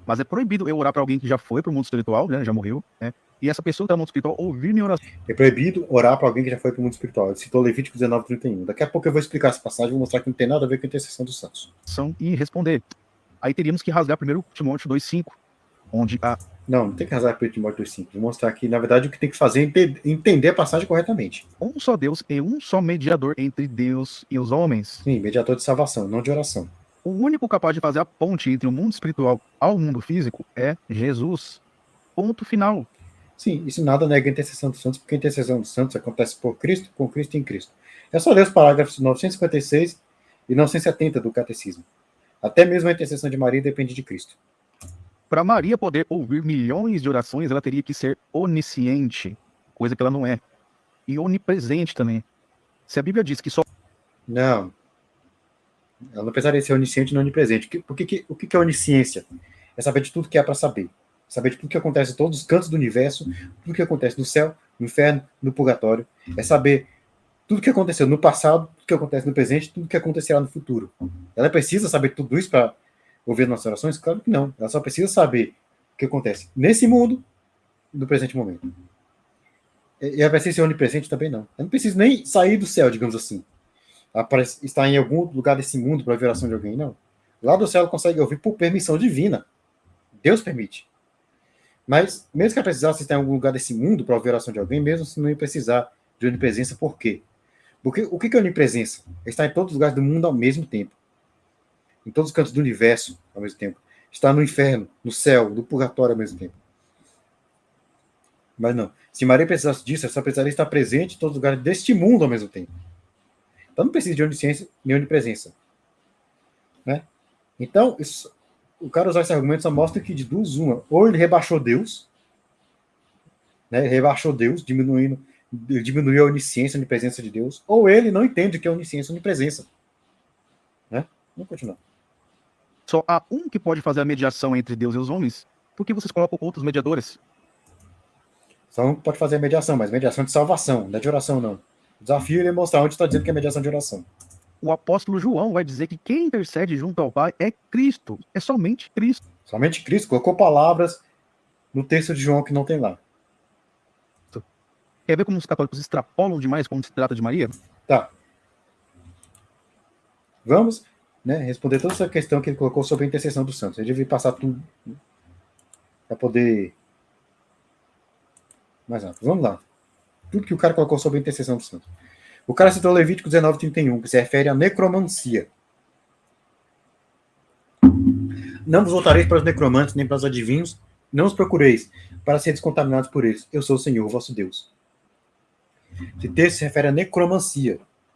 [SPEAKER 3] Mas é proibido eu orar para alguém que já foi para o mundo espiritual, né? Já morreu, né? E essa pessoa que está no mundo espiritual ouvir minha oração.
[SPEAKER 1] É proibido orar para alguém que já foi para o mundo espiritual. Ele citou Levítico 19:31. Daqui a pouco eu vou explicar essa passagem e vou mostrar que não tem nada a ver com a intercessão dos santos.
[SPEAKER 3] E responder. Aí teríamos que rasgar 1 Timóteo 2,5, onde a...
[SPEAKER 1] Não tem que rasgar 1 Timóteo 2,5. Vou mostrar que, na verdade, o que tem que fazer é entender a passagem corretamente.
[SPEAKER 3] Um só Deus e um só mediador entre Deus e os homens.
[SPEAKER 1] Sim, mediador de salvação, não de oração.
[SPEAKER 3] O único capaz de fazer a ponte entre o mundo espiritual ao mundo físico é Jesus. Ponto final.
[SPEAKER 1] Sim, isso nada nega a intercessão dos santos, porque a intercessão dos santos acontece por Cristo, com Cristo e em Cristo. É só ler os parágrafos 956 e 970 do Catecismo. Até mesmo a intercessão de Maria depende de Cristo.
[SPEAKER 3] Para Maria poder ouvir milhões de orações, ela teria que ser onisciente, coisa que ela não é. E onipresente também. Se a Bíblia diz que só...
[SPEAKER 1] Não. Ela não precisaria ser onisciente e não onipresente. O que é onisciência? É saber de tudo que há para saber. Saber de tudo que acontece em todos os cantos do universo, tudo que acontece no céu, no inferno, no purgatório. É saber tudo que aconteceu no passado, tudo que acontece no presente, tudo que acontecerá no futuro. Ela precisa saber tudo isso para ouvir nossas orações? Claro que não. Ela só precisa saber o que acontece nesse mundo, no presente momento. E ela precisa ser onipresente também não. Ela não precisa nem sair do céu, digamos assim. Ela está em algum lugar desse mundo para ouvir a oração de alguém, não. Lá do céu ela consegue ouvir por permissão divina. Deus permite. Mas, mesmo que ela precisasse estar em algum lugar desse mundo para ouvir a oração de alguém, mesmo se não ia precisar de onipresença, por quê? Porque o que é onipresença? Está em todos os lugares do mundo ao mesmo tempo. Em todos os cantos do universo ao mesmo tempo. Está no inferno, no céu, no purgatório ao mesmo tempo. Mas não. Se Maria precisasse disso, ela só precisaria estar presente em todos os lugares deste mundo ao mesmo tempo. Então não precisa de onisciência nem onipresença. Né? Então, o cara usar esse argumento só mostra que de duas uma. Ou ele rebaixou Deus, né? Rebaixou Deus, diminuiu a onisciência e a onipresença de Deus, ou ele não entende o que é onisciência e onipresença. Né? Vamos continuar.
[SPEAKER 3] Só há um que pode fazer a mediação entre Deus e os homens. Por que vocês colocam outros mediadores?
[SPEAKER 1] Só um que pode fazer a mediação, mas mediação de salvação, não é de oração, não. O desafio é mostrar onde está dizendo que é mediação de oração.
[SPEAKER 3] O apóstolo João vai dizer que quem intercede junto ao Pai é Cristo. É somente Cristo.
[SPEAKER 1] Somente Cristo colocou palavras no texto de João que não tem lá.
[SPEAKER 3] Quer ver como os católicos extrapolam demais quando se trata de Maria?
[SPEAKER 1] Tá. Vamos, né, responder toda essa questão que ele colocou sobre a intercessão dos santos. Ele devia passar tudo para poder... Mais rápido. Vamos lá. Tudo que o cara colocou sobre a intercessão dos santos. O cara citou Levítico 19:31, que se refere à necromancia. Não vos voltareis para os necromantes, nem para os adivinhos, não os procureis, para seres contaminados por eles. Eu sou o Senhor, vosso Deus. Esse texto se refere à necromancia.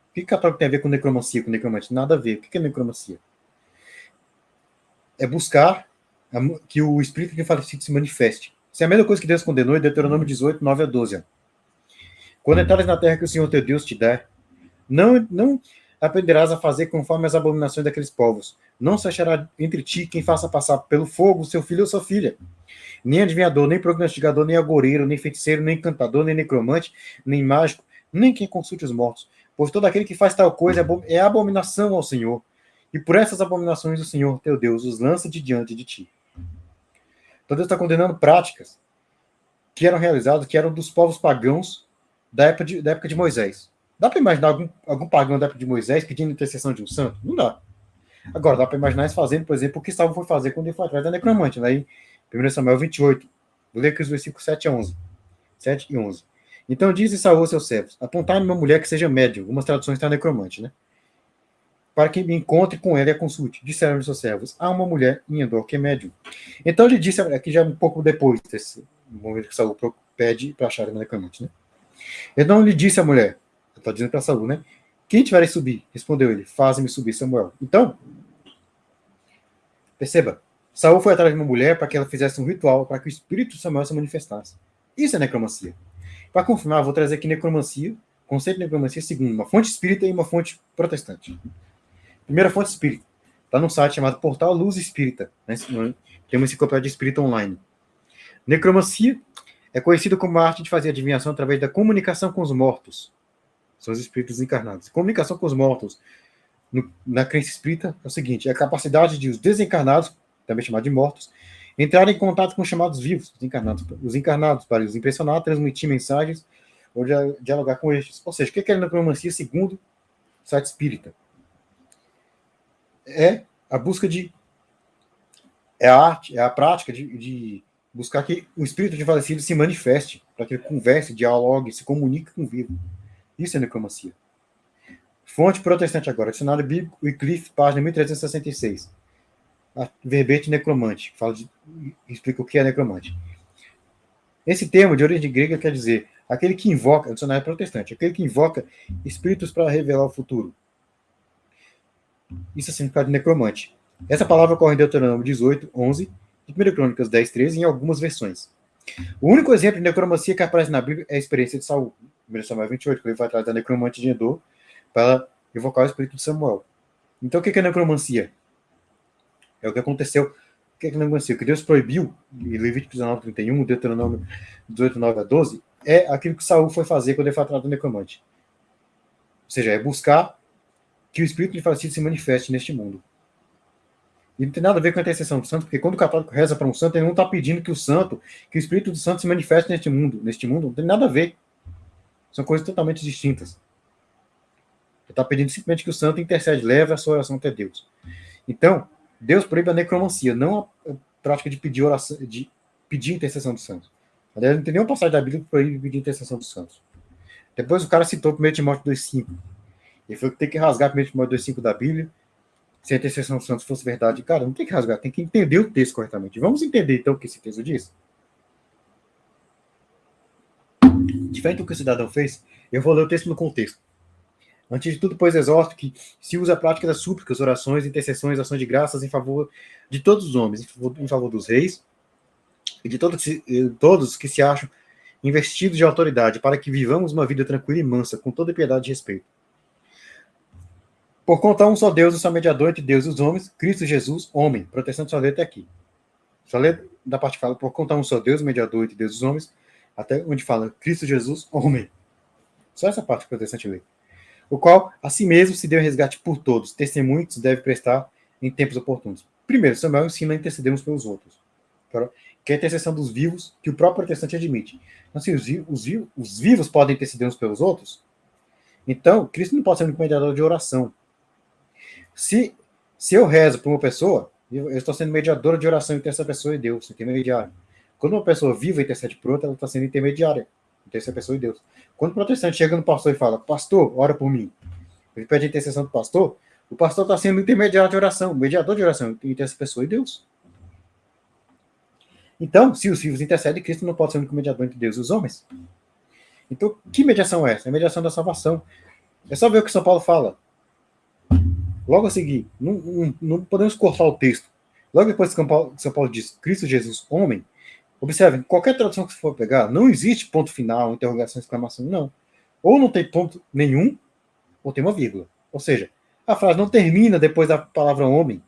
[SPEAKER 1] O que católico tem a ver com necromancia, com necromante? Nada a ver. O que é necromancia? É buscar que o espírito de falecido se manifeste. Isso é a mesma coisa que Deus condenou em Deuteronômio 18, 9-12. Quando entrares na terra que o Senhor teu Deus te der, não aprenderás a fazer conforme as abominações daqueles povos. Não se achará entre ti quem faça passar pelo fogo seu filho ou sua filha. Nem adivinhador, nem prognosticador, nem agoureiro, nem feiticeiro, nem encantador, nem necromante, nem mágico, nem quem consulte os mortos. Pois todo aquele que faz tal coisa é abominação ao Senhor. E por essas abominações o Senhor, teu Deus, os lança de diante de ti. Então Deus está condenando práticas que eram realizadas, que eram dos povos pagãos da época de Moisés. Dá para imaginar algum pagão da época de Moisés pedindo intercessão de um santo? Não dá. Agora, dá para imaginar eles fazendo, por exemplo, o que Saul foi fazer quando ele foi atrás da necromante. Né? Em 1 Samuel 28. Vou ler aqui os versículos 7 a 11. 7 e 11. Então disse Saul aos seus servos: apontai-me uma mulher que seja médium. Algumas traduções estão necromante, né? Para que me encontre com ela e a consulte. Disseram os seus servos: há uma mulher em Endor que é médium. Então ele disse, aqui já um pouco depois desse momento que Saul pede para achar uma necromante, né? Então ele disse à mulher, está dizendo para Saul, né? Quem tiver subir? Respondeu ele: faze-me subir, Samuel. Então, perceba, Saul foi atrás de uma mulher para que ela fizesse um ritual para que o espírito de Samuel se manifestasse. Isso é necromancia. Para confirmar, vou trazer aqui necromancia, conceito de necromancia segundo uma fonte espírita e uma fonte protestante. Primeira fonte espírita. Está num site chamado Portal Luz Espírita, né? Tem uma enciclopédia espírita online. Necromancia é conhecido como a arte de fazer adivinhação através da comunicação com os mortos. São os espíritos encarnados. Comunicação com os mortos na crença espírita é o seguinte: é a capacidade de os desencarnados, também chamados de mortos, entrarem em contato com os chamados vivos, os encarnados, para os impressionar, transmitir mensagens ou dialogar com estes. Ou seja, o que é a necromancia segundo o site espírita? É a busca de... é a arte, é a prática de buscar que o espírito de falecido se manifeste, para que ele converse, dialogue, se comunique com o vivo. Isso é necromancia. Fonte protestante agora, dicionário bíblico, Wycliffe, página 1366. Verbete necromante, explica o que é necromante. Esse termo, de origem grega, quer dizer aquele que invoca, dicionário protestante, aquele que invoca espíritos para revelar o futuro. Isso é o significado de necromante. Essa palavra ocorre em Deuteronômio 18, 11, de 1 Crônicas 10, 13, em algumas versões. O único exemplo de necromancia que aparece na Bíblia é a experiência de Saul, 1 Samuel 28, que ele vai atrás da necromante de Endor para evocar o espírito de Samuel. Então, o que é necromancia? É o que aconteceu. O que é necromancia? O que Deus proibiu, em Levítico 19, 31, Deuteronômio 18, 9 a 12, é aquilo que Saul foi fazer quando ele foi atrás do necromante. Ou seja, é buscar que o espírito de falecido se manifeste neste mundo. E não tem nada a ver com a intercessão do santo, porque quando o católico reza para um santo, ele não está pedindo que o espírito do santo se manifeste neste mundo. Neste mundo não tem nada a ver. São coisas totalmente distintas. Ele está pedindo simplesmente que o santo intercede, leve a sua oração até Deus. Então, Deus proíbe a necromancia, não a prática de pedir oração, de pedir intercessão dos santos. Aliás, não tem nenhuma passagem da Bíblia que proíbe pedir intercessão dos santos. Depois o cara citou 1 Timóteo 2,5. Ele falou que tem que rasgar 1 Timóteo 2,5 da Bíblia, se a intercessão dos santos fosse verdade. Cara, não tem que rasgar, tem que entender o texto corretamente. Vamos entender, então, o que esse texto diz? Diferente do que o cidadão fez, eu vou ler o texto no contexto. Antes de tudo, pois, exorto que se usa a prática das súplicas, orações, intercessões, ações de graças em favor de todos os homens, em favor dos reis e de todos que se acham investidos de autoridade, para que vivamos uma vida tranquila e mansa, com toda piedade e respeito. Por contar um só Deus, um só mediador entre Deus e os homens, Cristo Jesus, homem. Protestante só lê até aqui. Só lê da parte que fala, por contar um só Deus, mediador entre Deus e os homens, até onde fala Cristo Jesus, homem. Só essa parte que o protestante lê. O qual, a si mesmo, se deu resgate por todos. Testemunho que se deve prestar em tempos oportunos. Primeiro, Samuel ensina a interceder uns pelos outros. Que é a intercessão dos vivos, que o próprio protestante admite. Então, assim, os vivos podem interceder uns pelos outros? Então, Cristo não pode ser um mediador de oração. Se eu rezo por uma pessoa, eu estou sendo mediadora de oração entre essa pessoa e Deus, intermediário. Quando uma pessoa viva intercede por outra, ela está sendo intermediária entre essa pessoa e Deus. Quando o protestante chega no pastor e fala, pastor, ora por mim, ele pede a intercessão do pastor, o pastor está sendo intermediário de oração, mediador de oração entre essa pessoa e Deus. Então, se os vivos intercedem, Cristo não pode ser o único mediador entre Deus e os homens. Então, que mediação é essa? É a mediação da salvação. É só ver o que São Paulo fala. Logo a seguir, não podemos cortar o texto. Logo depois que São Paulo diz Cristo Jesus, homem, observem, qualquer tradução que você for pegar, não existe ponto final, interrogação, exclamação, não. Ou não tem ponto nenhum, ou tem uma vírgula. Ou seja, a frase não termina depois da palavra homem,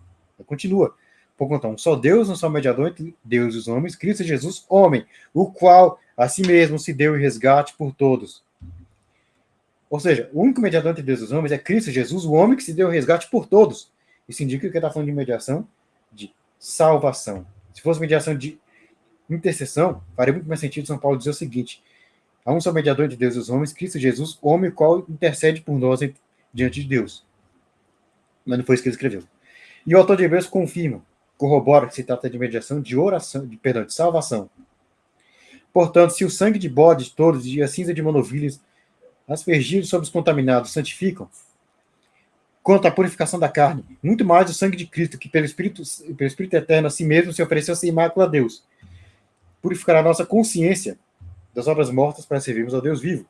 [SPEAKER 1] continua. Por conta, um só Deus, um só mediador entre Deus e os homens, Cristo Jesus, homem, o qual a si mesmo se deu em resgate por todos. Ou seja, o único mediador entre Deus e os homens é Cristo Jesus, o homem que se deu resgate por todos. Isso indica que está falando de mediação de salvação. Se fosse mediação de intercessão, faria muito mais sentido São Paulo dizer o seguinte: há um só mediador entre Deus e os homens, Cristo Jesus, homem, o qual intercede por nós diante de Deus. Mas não foi isso que ele escreveu. E o autor de Hebreus confirma, corrobora que se trata de mediação de oração, de salvação. Portanto, se o sangue de bodes todos e a cinza de manovilhas aspergidos sobre os contaminados santificam, quanto à purificação da carne, muito mais o sangue de Cristo, que pelo Espírito eterno a si mesmo se ofereceu sem mácula a Deus, purificará a nossa consciência das obras mortas para servirmos ao Deus vivo.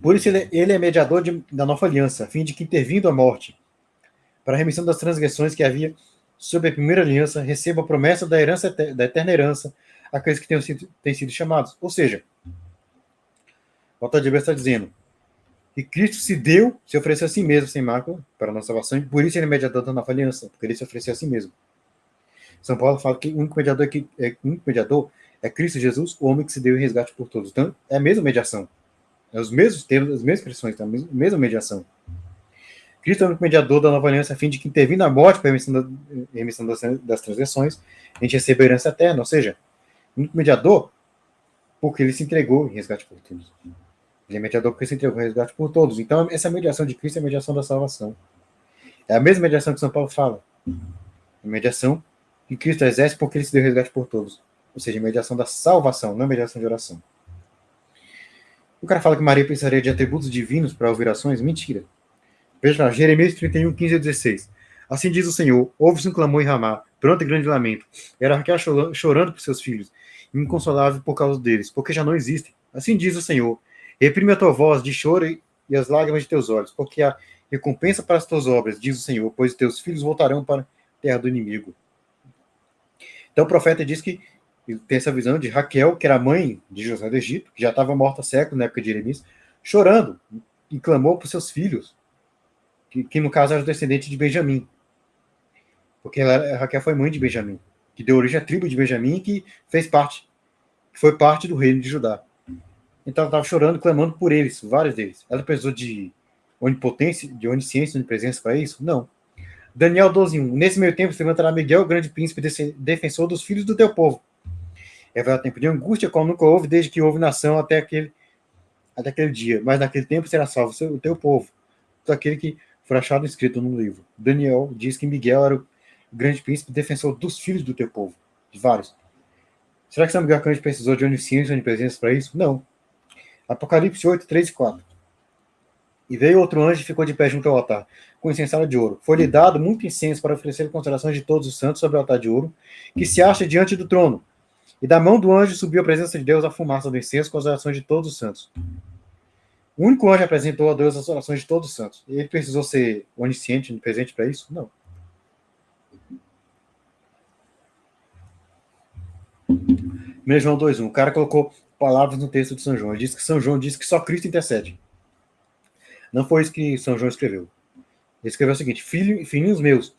[SPEAKER 1] Por isso ele é mediador da nova aliança, a fim de que, intervindo a morte, para a remissão das transgressões que havia sob a primeira aliança, receba a promessa da da eterna herança àqueles que têm sido chamados. Ou seja, o autor de Hebreus está dizendo que Cristo se ofereceu a si mesmo sem mácula para a nossa salvação, e por isso ele é mediador da nova aliança, porque ele se ofereceu a si mesmo. São Paulo fala que o único mediador é Cristo Jesus, o homem que se deu em resgate por todos. Então, é a mesma mediação. É os mesmos termos, as mesmas expressões, a mesma mediação. Cristo é o único mediador da nova aliança, a fim de que, intervindo na morte para a remissão das transgressões, a gente receba a herança eterna. Ou seja, o único mediador, porque ele se entregou em resgate por todos. Ele é mediador porque se entregou em resgate por todos. Então, essa mediação de Cristo é a mediação da salvação. É a mesma mediação que São Paulo fala. A mediação que Cristo exerce porque ele se deu resgate por todos. Ou seja, a mediação da salvação, não a mediação de oração. O cara fala que Maria precisaria de atributos divinos para ouvir ações. Mentira. Veja lá, Jeremias 31, 15 a 16. Assim diz o Senhor, ouve-se um clamor em Ramá, pronto e grande lamento. Era Raquel chorando por seus filhos, inconsolável por causa deles, porque já não existem. Assim diz o Senhor, reprime a tua voz de choro e as lágrimas de teus olhos, porque há recompensa para as tuas obras, diz o Senhor, pois teus filhos voltarão para a terra do inimigo. Então o profeta diz que ele tem essa visão de Raquel, que era mãe de José do Egito, que já estava morta há séculos na época de Jeremias, chorando e clamou por seus filhos, que no caso era descendente de Benjamim. Porque Raquel foi mãe de Benjamim, que deu origem à tribo de Benjamim, que foi parte do reino de Judá. Então ela estava chorando, clamando por eles, vários deles. Ela precisou de onipotência, de onisciência, de onipresença para isso? Não. Daniel 12:1. Nesse meio tempo se levantará Miguel, o grande príncipe, defensor dos filhos do teu povo. Haverá tempo de angústia, como nunca houve, desde que houve nação até aquele dia. Mas naquele tempo será salvo o teu povo. Todo aquele que for achado escrito no livro. Daniel diz que Miguel era o grande príncipe, defensor dos filhos do teu povo. De vários. Será que São Miguel Arcanjo precisou de onisciência e onipresença para isso? Não. Apocalipse 8, 3 e 4. E veio outro anjo e ficou de pé junto ao altar, com incensário de ouro. Foi-lhe dado muito incenso para oferecer consagrações de todos os santos sobre o altar de ouro, que se acha diante do trono. E da mão do anjo subiu a presença de Deus a fumaça do incenso com as orações de todos os santos. O único anjo apresentou a Deus as orações de todos os santos. Ele precisou ser onisciente, onipresente para isso? Não. 1 João 2:1. O cara colocou palavras no texto de São João. Ele disse que São João disse que só Cristo intercede. Não foi isso que São João escreveu. Ele escreveu o seguinte: filhinhos meus,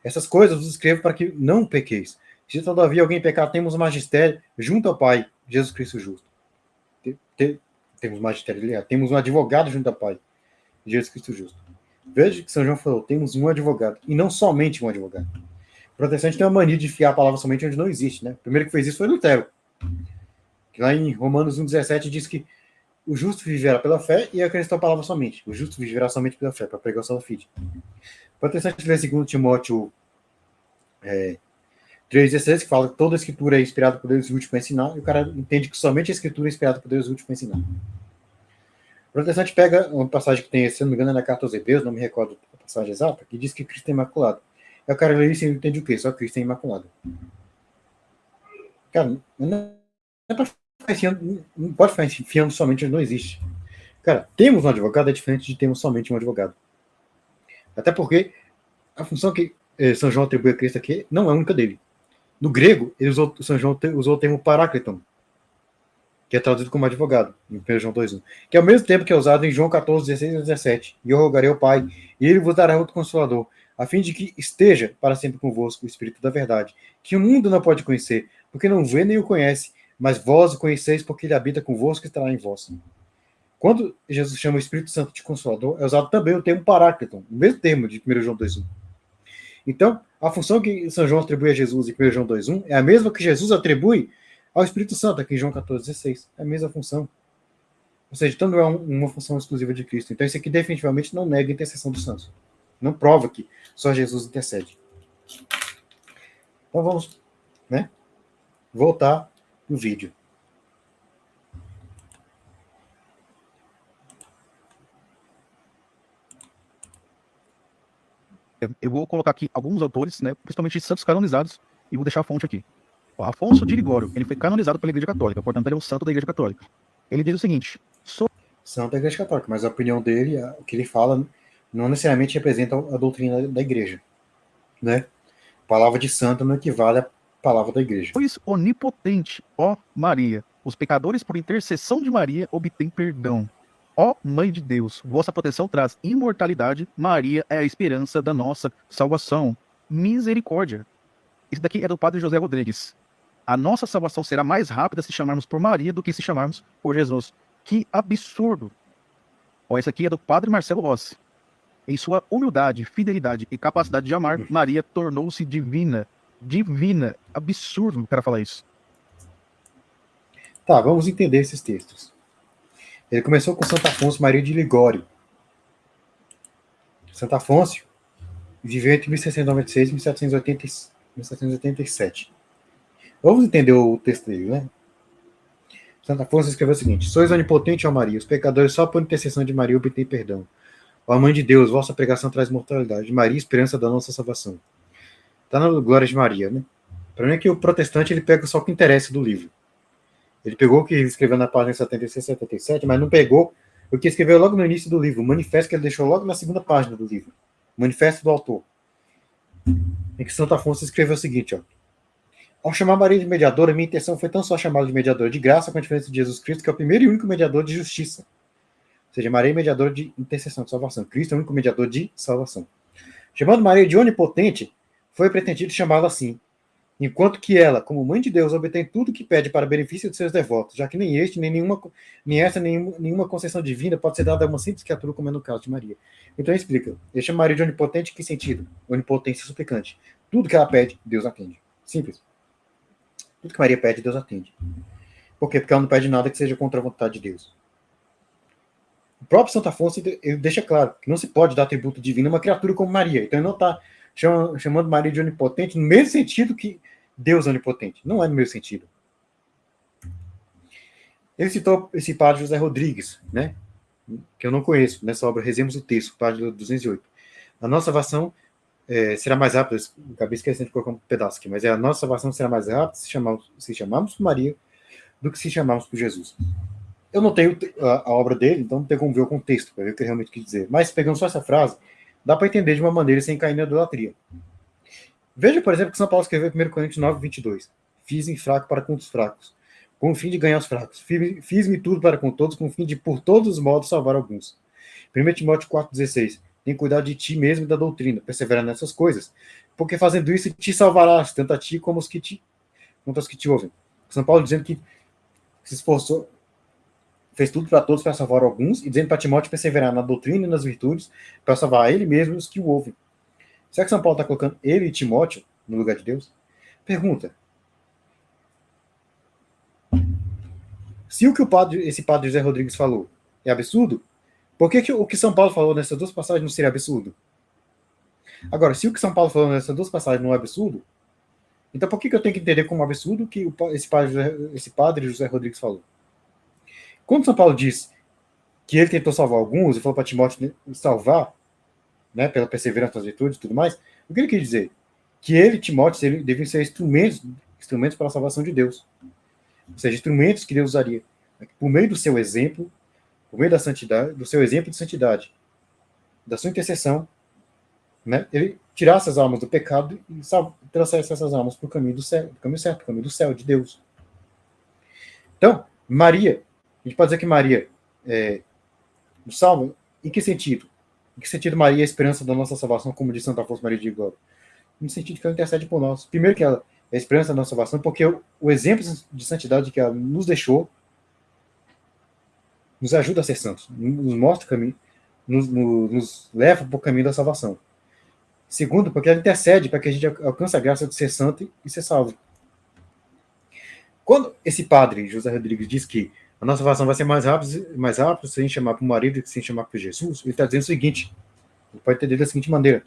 [SPEAKER 1] essas coisas vos escrevo para que não pequeis. Se todavia alguém pecar, temos magistério junto ao Pai, Jesus Cristo justo. Temos magistério, aliás, temos um advogado junto ao Pai, Jesus Cristo justo. Veja que São João falou, temos um advogado, e não somente um advogado. O protestante tem uma mania de enfiar a palavra somente onde não existe, né? O primeiro que fez isso foi Lutero. Que lá em Romanos 1,17 diz que o justo viverá pela fé e acreditou a palavra somente. O justo viverá somente pela fé, para pregar o salva fide. O protestante lê 2 Timóteo 3,16, que fala que toda a escritura é inspirada por Deus útil para ensinar, e o cara entende que somente a escritura é inspirada por Deus útil para ensinar. O protestante pega uma passagem que tem, se não me engano, na carta aos Hebreus, não me recordo a passagem exata, que diz que Cristo é imaculado. Aí o cara lê isso e entende o quê? Só Cristo é imaculado. Cara, não é para ficar enfiando, não pode ficar enfiando somente onde não existe. Cara, temos um advogado é diferente de termos somente um advogado. Até porque a função que São João atribui a Cristo aqui não é única dele. No grego, São João usou o termo parácleton, que é traduzido como advogado, em 1 João 2:1, que é o mesmo tempo que é usado em João 14, 16 e 17. E eu rogarei ao Pai, e ele vos dará outro consolador, a fim de que esteja para sempre convosco o Espírito da verdade, que o mundo não pode conhecer, porque não vê nem o conhece, mas vós o conheceis porque ele habita convosco e estará em vós. Quando Jesus chama o Espírito Santo de Consolador, é usado também o termo parácleton, o mesmo termo de 1 João 2:1. Então, a função que São João atribui a Jesus em 1 João 2:1 é a mesma que Jesus atribui ao Espírito Santo, aqui em João 14,16. É a mesma função. Ou seja, então não é uma função exclusiva de Cristo. Então, isso aqui definitivamente não nega a intercessão dos santos. Não prova que só Jesus intercede. Então, vamos voltar no vídeo.
[SPEAKER 3] Eu vou colocar aqui alguns autores, né, principalmente santos canonizados, e vou deixar a fonte aqui. Ó, Afonso de Ligório, ele foi canonizado pela Igreja Católica, portanto ele é um santo da Igreja Católica. Ele diz o seguinte:
[SPEAKER 1] santo da Igreja Católica, mas a opinião dele, o que ele fala, não necessariamente representa a doutrina da Igreja, né? A palavra de santo não equivale à palavra da Igreja.
[SPEAKER 3] Pois onipotente, ó Maria, os pecadores por intercessão de Maria obtêm perdão. Ó Mãe de Deus, vossa proteção traz imortalidade, Maria é a esperança da nossa salvação. Misericórdia. Esse daqui é do Padre José Rodrigues. A nossa salvação será mais rápida se chamarmos por Maria do que se chamarmos por Jesus. Que absurdo! Ó, essa aqui é do padre Marcelo Rossi. Em sua humildade, fidelidade e capacidade de amar, Maria tornou-se divina. Divina. Absurdo o cara falar isso.
[SPEAKER 1] Tá, vamos entender esses textos. Ele começou com Santo Afonso Maria de Ligório. Santo Afonso viveu entre 1696 e 1787. Vamos entender o texto dele, né? Santo Afonso escreveu o seguinte: Sois onipotente, ó Maria, os pecadores só por intercessão de Maria obtêm perdão. Ó Mãe de Deus, vossa pregação traz mortalidade. Maria, esperança da nossa salvação. Está na Glória de Maria, né? O problema é que o protestante ele pega só o que interessa do livro. Ele pegou o que ele escreveu na página 76 e 77, mas não pegou o que escreveu logo no início do livro, o manifesto que ele deixou logo na segunda página do livro. O manifesto do autor. Em que Santo Afonso escreveu o seguinte, ó. Ao chamar Maria de mediadora, minha intenção foi tão só chamá-la de mediadora de graça com a diferença de Jesus Cristo, que é o primeiro e único mediador de justiça. Ou seja, Maria é mediadora de intercessão, de salvação. Cristo é o único mediador de salvação. Chamando Maria de onipotente, foi pretendido chamá-la assim, enquanto que ela, como mãe de Deus, obtém tudo que pede para benefício de seus devotos, já que nem nenhuma concessão divina pode ser dada a uma simples criatura, como é no caso de Maria. Então ele explica. Ele chama Maria de onipotente em que sentido? Onipotência suplicante. Tudo que ela pede, Deus atende. Simples. Tudo que Maria pede, Deus atende. Por quê? Porque ela não pede nada que seja contra a vontade de Deus. O próprio Santo Afonso ele deixa claro que não se pode dar atributo divino a uma criatura como Maria. Então ele não está chamando Maria de onipotente no mesmo sentido que Deus é onipotente. Não é no mesmo sentido. Ele citou esse padre José Rodrigues, né? Que eu não conheço, nessa obra Rezemos o Texto, página 208. A nossa salvação será mais rápida, acabei esquecendo de colocar um pedaço aqui, mas a nossa salvação será mais rápida se chamarmos por Maria do que se chamarmos por Jesus. Eu não tenho a obra dele, então não tem como ver o contexto, para ver o que ele realmente quis dizer. Mas pegando só essa frase, dá para entender de uma maneira sem cair na idolatria. Veja, por exemplo, que São Paulo escreveu em 1 Coríntios 9, 22. Fiz-me fraco para com os fracos, com o fim de ganhar os fracos. Fiz-me tudo para com todos, com o fim de, por todos os modos, salvar alguns. 1 Timóteo 4, 16. Tem cuidado de ti mesmo e da doutrina, persevera nessas coisas, porque fazendo isso te salvarás, tanto a ti como quanto aos que te ouvem. São Paulo dizendo que se esforçou, fez tudo para todos para salvar alguns, e dizendo para Timóteo perseverar na doutrina e nas virtudes, para salvar ele mesmo e os que o ouvem. Será que São Paulo está colocando ele e Timóteo no lugar de Deus? Pergunta. Se o que esse padre José Rodrigues falou é absurdo, por que o que São Paulo falou nessas duas passagens não seria absurdo? Agora, se o que São Paulo falou nessas duas passagens não é absurdo, então por que eu tenho que entender como absurdo o que esse padre José Rodrigues falou? Quando São Paulo diz que ele tentou salvar alguns, e falou para Timóteo salvar, né, pela perseverança nas virtudes e tudo mais, o que ele quer dizer? Que ele e Timóteo deviam ser instrumentos para a salvação de Deus. Ou seja, instrumentos que Deus usaria. Por meio do seu exemplo, por meio da santidade, do seu exemplo de santidade, da sua intercessão, né, ele tirasse as almas do pecado e trouxesse essas almas para o caminho certo, o caminho do céu, de Deus. Então, Maria, a gente pode dizer que Maria nos salva, em que sentido? Em que sentido Maria é a esperança da nossa salvação, como diz Santo Afonso Maria de Ligório? No sentido que ela intercede por nós. Primeiro que ela é a esperança da nossa salvação, porque o exemplo de santidade que ela nos deixou nos ajuda a ser santos, nos mostra o caminho, nos leva para o caminho da salvação. Segundo, porque ela intercede para que a gente alcance a graça de ser santo e ser salvo. Quando esse padre, José Rodrigues, diz que a nossa salvação vai ser mais rápida se a gente chamar por marido do que se a gente chamar por Jesus, ele está dizendo o seguinte, ele pode entender da seguinte maneira: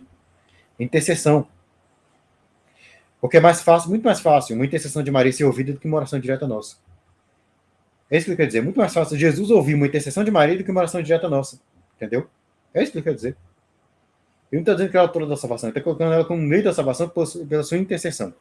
[SPEAKER 1] intercessão. Porque é mais fácil, muito mais fácil, uma intercessão de Maria ser ouvida do que uma oração direta nossa. É isso que ele quer dizer. Muito mais fácil Jesus ouvir uma intercessão de Maria do que uma oração direta nossa. Entendeu? É isso que ele quer dizer. Ele não está dizendo que ela é autora da salvação, ele está colocando ela como meio da salvação pela sua intercessão.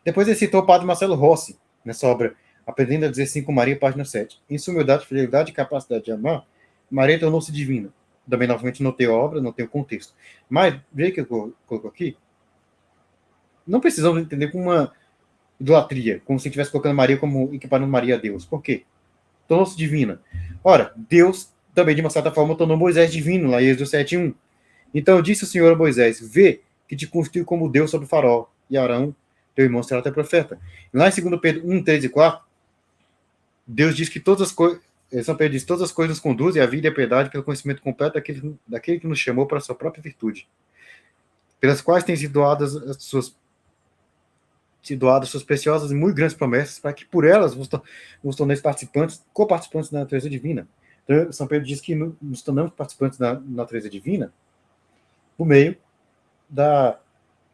[SPEAKER 1] Depois ele citou o padre Marcelo Rossi, nessa obra Aprendendo a Dizer Sim com Maria, página 7. Em sua humildade, fidelidade e capacidade de amar, Maria tornou-se divina. Também, novamente, não tem obra, não tem o contexto. Mas, veja que eu coloco aqui, não precisamos entender como uma idolatria, como se estivesse colocando Maria como equiparando Maria a Deus. Por quê? Tornou-se divina. Ora, Deus também, de uma certa forma, tornou Moisés divino, lá em Êxodo 7:1. Então disse o Senhor a Moisés: vê que te constitui como Deus sobre o farol, e Arão, teu irmão, será teu profeta. E lá em 2 Pedro 1, 3 e 4, Deus diz que todas São Pedro diz, todas as coisas conduzem à vida e à piedade pelo conhecimento completo daquele que nos chamou para a sua própria virtude, pelas quais têm sido doadas suas preciosas e muito grandes promessas, para que por elas nos torneis participantes, coparticipantes da natureza divina. Então, São Pedro diz que nos tornamos participantes da natureza divina por meio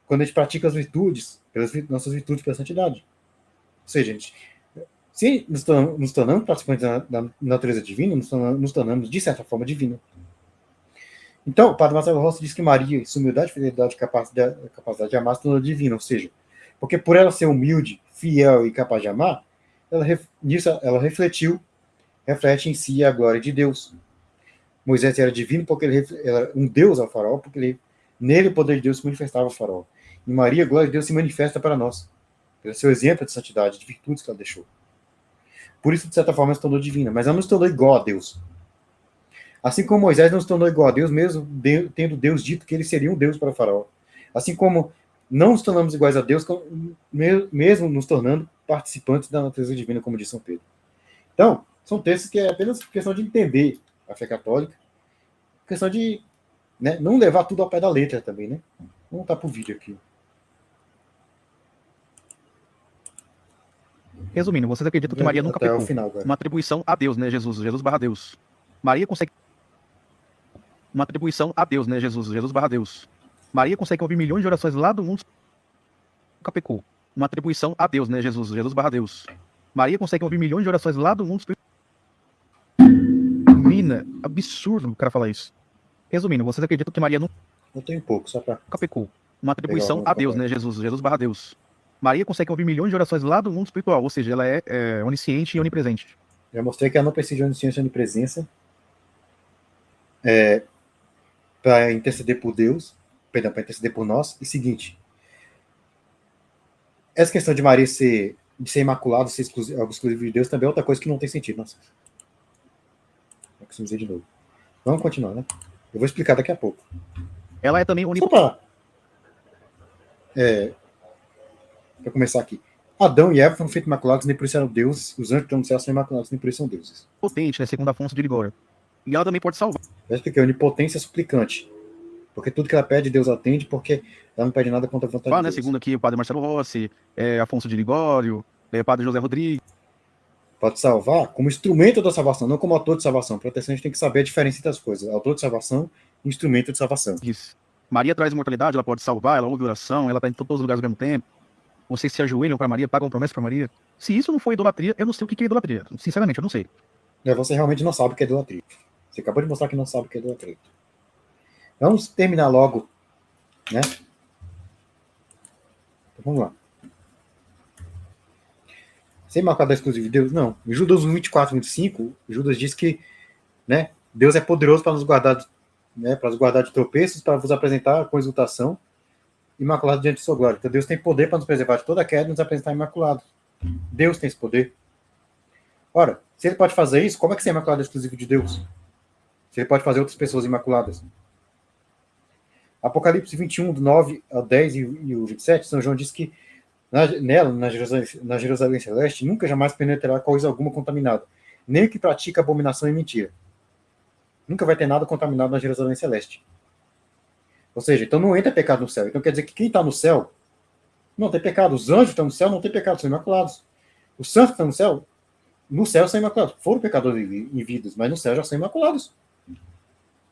[SPEAKER 1] quando a gente pratica as virtudes, nossas virtudes pela santidade. Ou seja, se nos tornamos participantes da natureza divina, nos tornamos, de certa forma, divina. Então, o Padre Marcelo Rossi diz que Maria, sua humildade, fidelidade e capacidade de amar, se tornou divina. Ou seja, porque por ela ser humilde, fiel e capaz de amar, ela reflete em si a glória de Deus. Moisés era divino porque ele era um Deus ao faraó, porque nele o poder de Deus se manifestava ao faraó. Em Maria, a glória de Deus se manifesta para nós, pelo seu exemplo de santidade, de virtudes que ela deixou. Por isso, de certa forma, ela se tornou divina, mas ela não se tornou igual a Deus. Assim como Moisés não se tornou igual a Deus, mesmo tendo Deus dito que ele seria um Deus para o faraó. Assim como não nos tornamos iguais a Deus, mesmo nos tornando participantes da natureza divina, como diz São Pedro. Então, são textos que é apenas questão de entender a fé católica, questão de, né, não levar tudo ao pé da letra também, né? Vamos voltar para o vídeo aqui.
[SPEAKER 3] Resumindo, vocês acreditam que Maria nunca pecou?
[SPEAKER 1] Final,
[SPEAKER 3] uma atribuição a Deus, né, Jesus barra Deus. Maria consegue... Uma atribuição a Deus, né, Jesus barra Deus. Maria consegue ouvir milhões de orações lá do mundo, nunca pecou. Uma atribuição a Deus, né, Jesus barra Deus. Maria consegue ouvir milhões de orações lá do mundo. Mina, absurdo o cara falar isso. Resumindo, vocês acreditam que Maria
[SPEAKER 1] Eu tenho pouco, só para...
[SPEAKER 3] nunca pecou. Uma atribuição a Deus, né, Jesus barra Deus. Maria consegue ouvir milhões de orações lá do mundo espiritual, ou seja, ela é onisciente e onipresente.
[SPEAKER 1] Já mostrei que ela não precisa de onisciência e onipresença para interceder por Deus, perdão, para interceder por nós. E seguinte, essa questão de Maria ser imaculada, ser algo exclusivo de Deus, também é outra coisa que não tem sentido. Nossa. Eu preciso dizer de novo. Vamos continuar, né? Eu vou explicar daqui a pouco.
[SPEAKER 3] Ela é também
[SPEAKER 1] onipotente. Para começar aqui. Adão e Eva foram feitos imaculados, nem por isso eram deuses. Os anjos que estão no céu são imaculados, nem por isso são deuses.
[SPEAKER 3] Potente, né? Segundo Afonso de Ligório. E ela também pode salvar.
[SPEAKER 1] Eu expliquei, onipotência suplicante. Porque tudo que ela pede, Deus atende, porque ela não pede nada contra a vontade de Deus.
[SPEAKER 3] Segundo aqui o Padre Marcelo Rossi, Afonso de Ligório, Padre José Rodrigues.
[SPEAKER 1] Pode salvar como instrumento da salvação, não como autor de salvação. O protestante tem que saber a diferença entre as coisas. Autor de salvação e instrumento de salvação.
[SPEAKER 3] Isso. Maria traz imortalidade, ela pode salvar, ela ouve oração, ela está em todos os lugares ao mesmo tempo. Vocês se ajoelham para Maria, pagam promessa para Maria. Se isso não for idolatria, eu não sei o que é idolatria. Sinceramente, eu não sei.
[SPEAKER 1] Você realmente não sabe o que é idolatria. Você acabou de mostrar que não sabe o que é idolatria. Vamos terminar logo, né? Então, vamos lá. Ser imaculado é exclusivo de Deus? Não. Em Judas 24, 25, Judas diz que, né, Deus é poderoso para nos guardar, né, para nos guardar de tropeços, para vos apresentar com exultação imaculado diante de sua glória. Então Deus tem poder para nos preservar de toda queda e nos apresentar imaculado. Deus tem esse poder. Ora, se ele pode fazer isso, como é que ser imaculado é exclusivo de Deus? Se ele pode fazer outras pessoas imaculadas. Apocalipse 21, do 9 ao 10 e o 27, São João diz que na Jerusalém Celeste, nunca jamais penetrará coisa alguma contaminada, nem o que pratica abominação e mentira. Nunca vai ter nada contaminado na Jerusalém Celeste. Ou seja, então não entra pecado no céu. Então quer dizer que quem está no céu não tem pecado. Os anjos que estão no céu não tem pecado, são imaculados. Os santos que estão no céu são imaculados. Foram pecadores em vidas, mas no céu já são imaculados.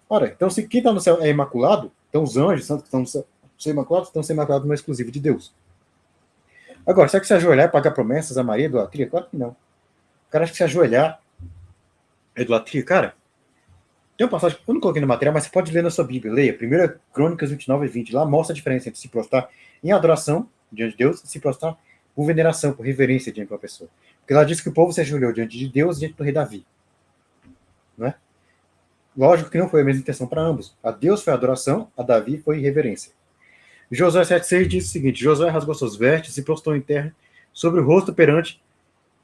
[SPEAKER 1] Ora, então se quem está no céu é imaculado, então os anjos, os santos que estão no céu são imaculados, estão sendo imaculados no exclusivo de Deus. Agora, será que se ajoelhar e pagar promessas a Maria é idolatria? Claro que não. O cara acha que se ajoelhar é idolatria. Cara, tem uma passagem que eu não coloquei no material, mas você pode ler na sua Bíblia. Leia 1 Crônicas 29 e 20. Lá mostra a diferença entre se prostrar em adoração diante de Deus e se prostrar por veneração, por reverência diante de uma pessoa. Porque lá diz que o povo se ajoelhou diante de Deus e diante do rei Davi. Não é? Lógico que não foi a mesma intenção para ambos. A Deus foi adoração, a Davi foi reverência. Josué 7,6 diz o seguinte: Josué rasgou seus vestes e prostrou em terra sobre o rosto perante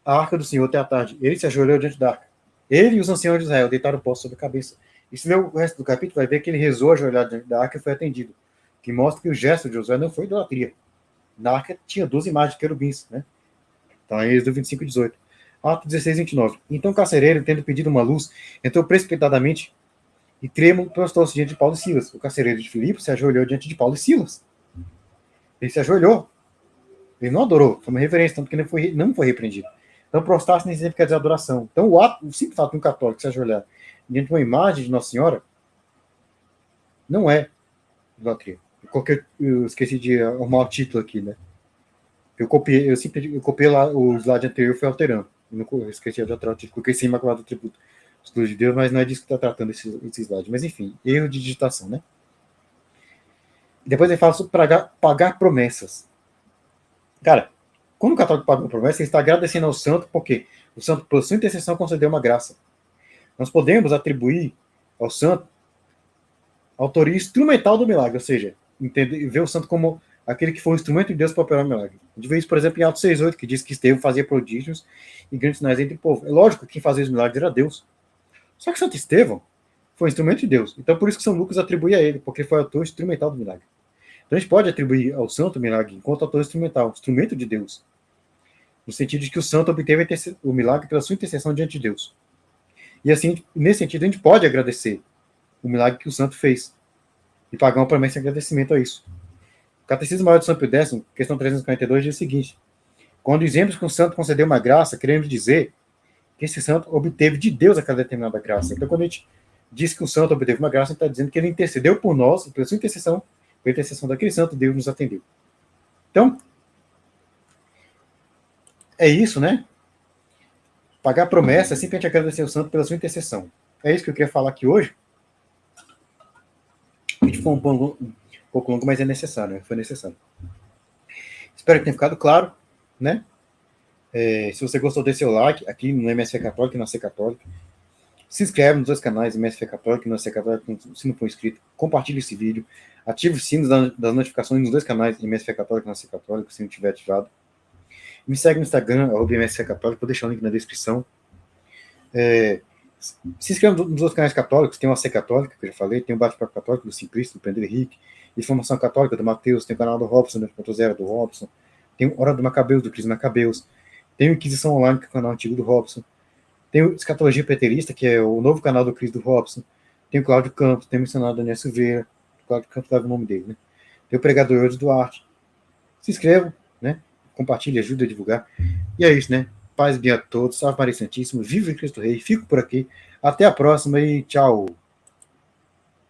[SPEAKER 1] a arca do Senhor até a tarde. Ele se ajoelhou diante da arca. Ele e os anciãos de Israel deitaram o pó sobre a cabeça. E se ler o resto do capítulo, vai ver que ele rezou ajoelhado diante da arca e foi atendido. Que mostra que o gesto de Josué não foi idolatria. Na arca tinha 12 imagens de querubins, né? Então, em Êxodo 25, 18. Atos 16, 29. Então o carcereiro, tendo pedido uma luz, entrou precipitadamente e trêmulo prostou-se diante de Paulo e Silas. O carcereiro de Filipe se ajoelhou diante de Paulo e Silas. Ele se ajoelhou. Ele não adorou. Foi uma reverência, tanto que não foi repreendido. Então, prostrar-se nem sempre quer dizer adoração. Então, o simples fato de um católico se ajoelhar diante de uma imagem de Nossa Senhora não é idolatria. Eu esqueci de arrumar o título aqui, né? Eu copiei lá o slide anterior e fui alterando. Eu esqueci de alterar o título, coloquei sem Imaculado Tributo de Deus, mas não é disso que está tratando esse slide. Mas, enfim, erro de digitação, né? Depois ele fala sobre pagar promessas. Cara, quando o católico paga uma promessa, ele está agradecendo ao santo, porque o santo, por sua intercessão, concedeu uma graça. Nós podemos atribuir ao santo a autoria instrumental do milagre, ou seja, ver o santo como aquele que foi o instrumento de Deus para operar o milagre. A gente vê isso, por exemplo, em Atos 6,8, que diz que Estevão fazia prodígios e grandes sinais entre o povo. É lógico que quem fazia os milagres era Deus. Só que Santo Estevão foi um instrumento de Deus. Então, por isso que São Lucas atribui a ele, porque foi o autor instrumental do milagre. Então, a gente pode atribuir ao santo o milagre enquanto autor instrumental, instrumento de Deus. No sentido de que o santo obteve o milagre pela sua intercessão diante de Deus. E assim, nesse sentido, a gente pode agradecer o milagre que o santo fez e pagar uma promessa de agradecimento a isso. O Catecismo Maior de São Pio X, questão 342, diz o seguinte: quando dizemos que um santo concedeu uma graça, queremos dizer que esse santo obteve de Deus aquela determinada graça. Então, quando a gente diz que o santo obteve uma graça, a gente está dizendo que ele intercedeu por nós, e pela sua intercessão, pela intercessão daquele santo, Deus nos atendeu. Então, é isso, né? Pagar promessa é simplesmente agradecer ao santo pela sua intercessão. É isso que eu queria falar aqui hoje. A gente ficou um pouco longo, mas é necessário, né? Foi necessário. Espero que tenha ficado claro, né? Se você gostou, dê seu like aqui no MSF Católico e na C Católica. Se inscreve nos dois canais, MSF Católico e na C Católica, se não for inscrito. Compartilhe esse vídeo. Ative o sino das notificações nos dois canais, MSF Católico e na C Católica, se não tiver ativado. Me segue no Instagram, @MSF Católico, vou deixar o link na descrição. Se inscreva nos outros canais católicos, tem o AC Católica, que eu já falei, tem o Bate-Papo Católico do Simplício, do Pedro Henrique, Informação Católica do Mateus, tem o canal do Robson, 2.0 do Robson, tem o Hora do Macabeus, do Cris Macabeus, tem o Inquisição Online, que é o canal antigo do Robson, tem o Escatologia Preterista, que é o novo canal do Cris do Robson, tem o Cláudio Campos, tem o missionário Daniel Silveira, o Cláudio Campos leva o nome dele, né? Tem o Pregador Eudes Duarte. Se inscreva, né? Compartilhe, ajude a divulgar. E é isso, né? Paz e bem a todos. Salve Maria Santíssima. Viva Cristo Rei. Fico por aqui. Até a próxima e tchau.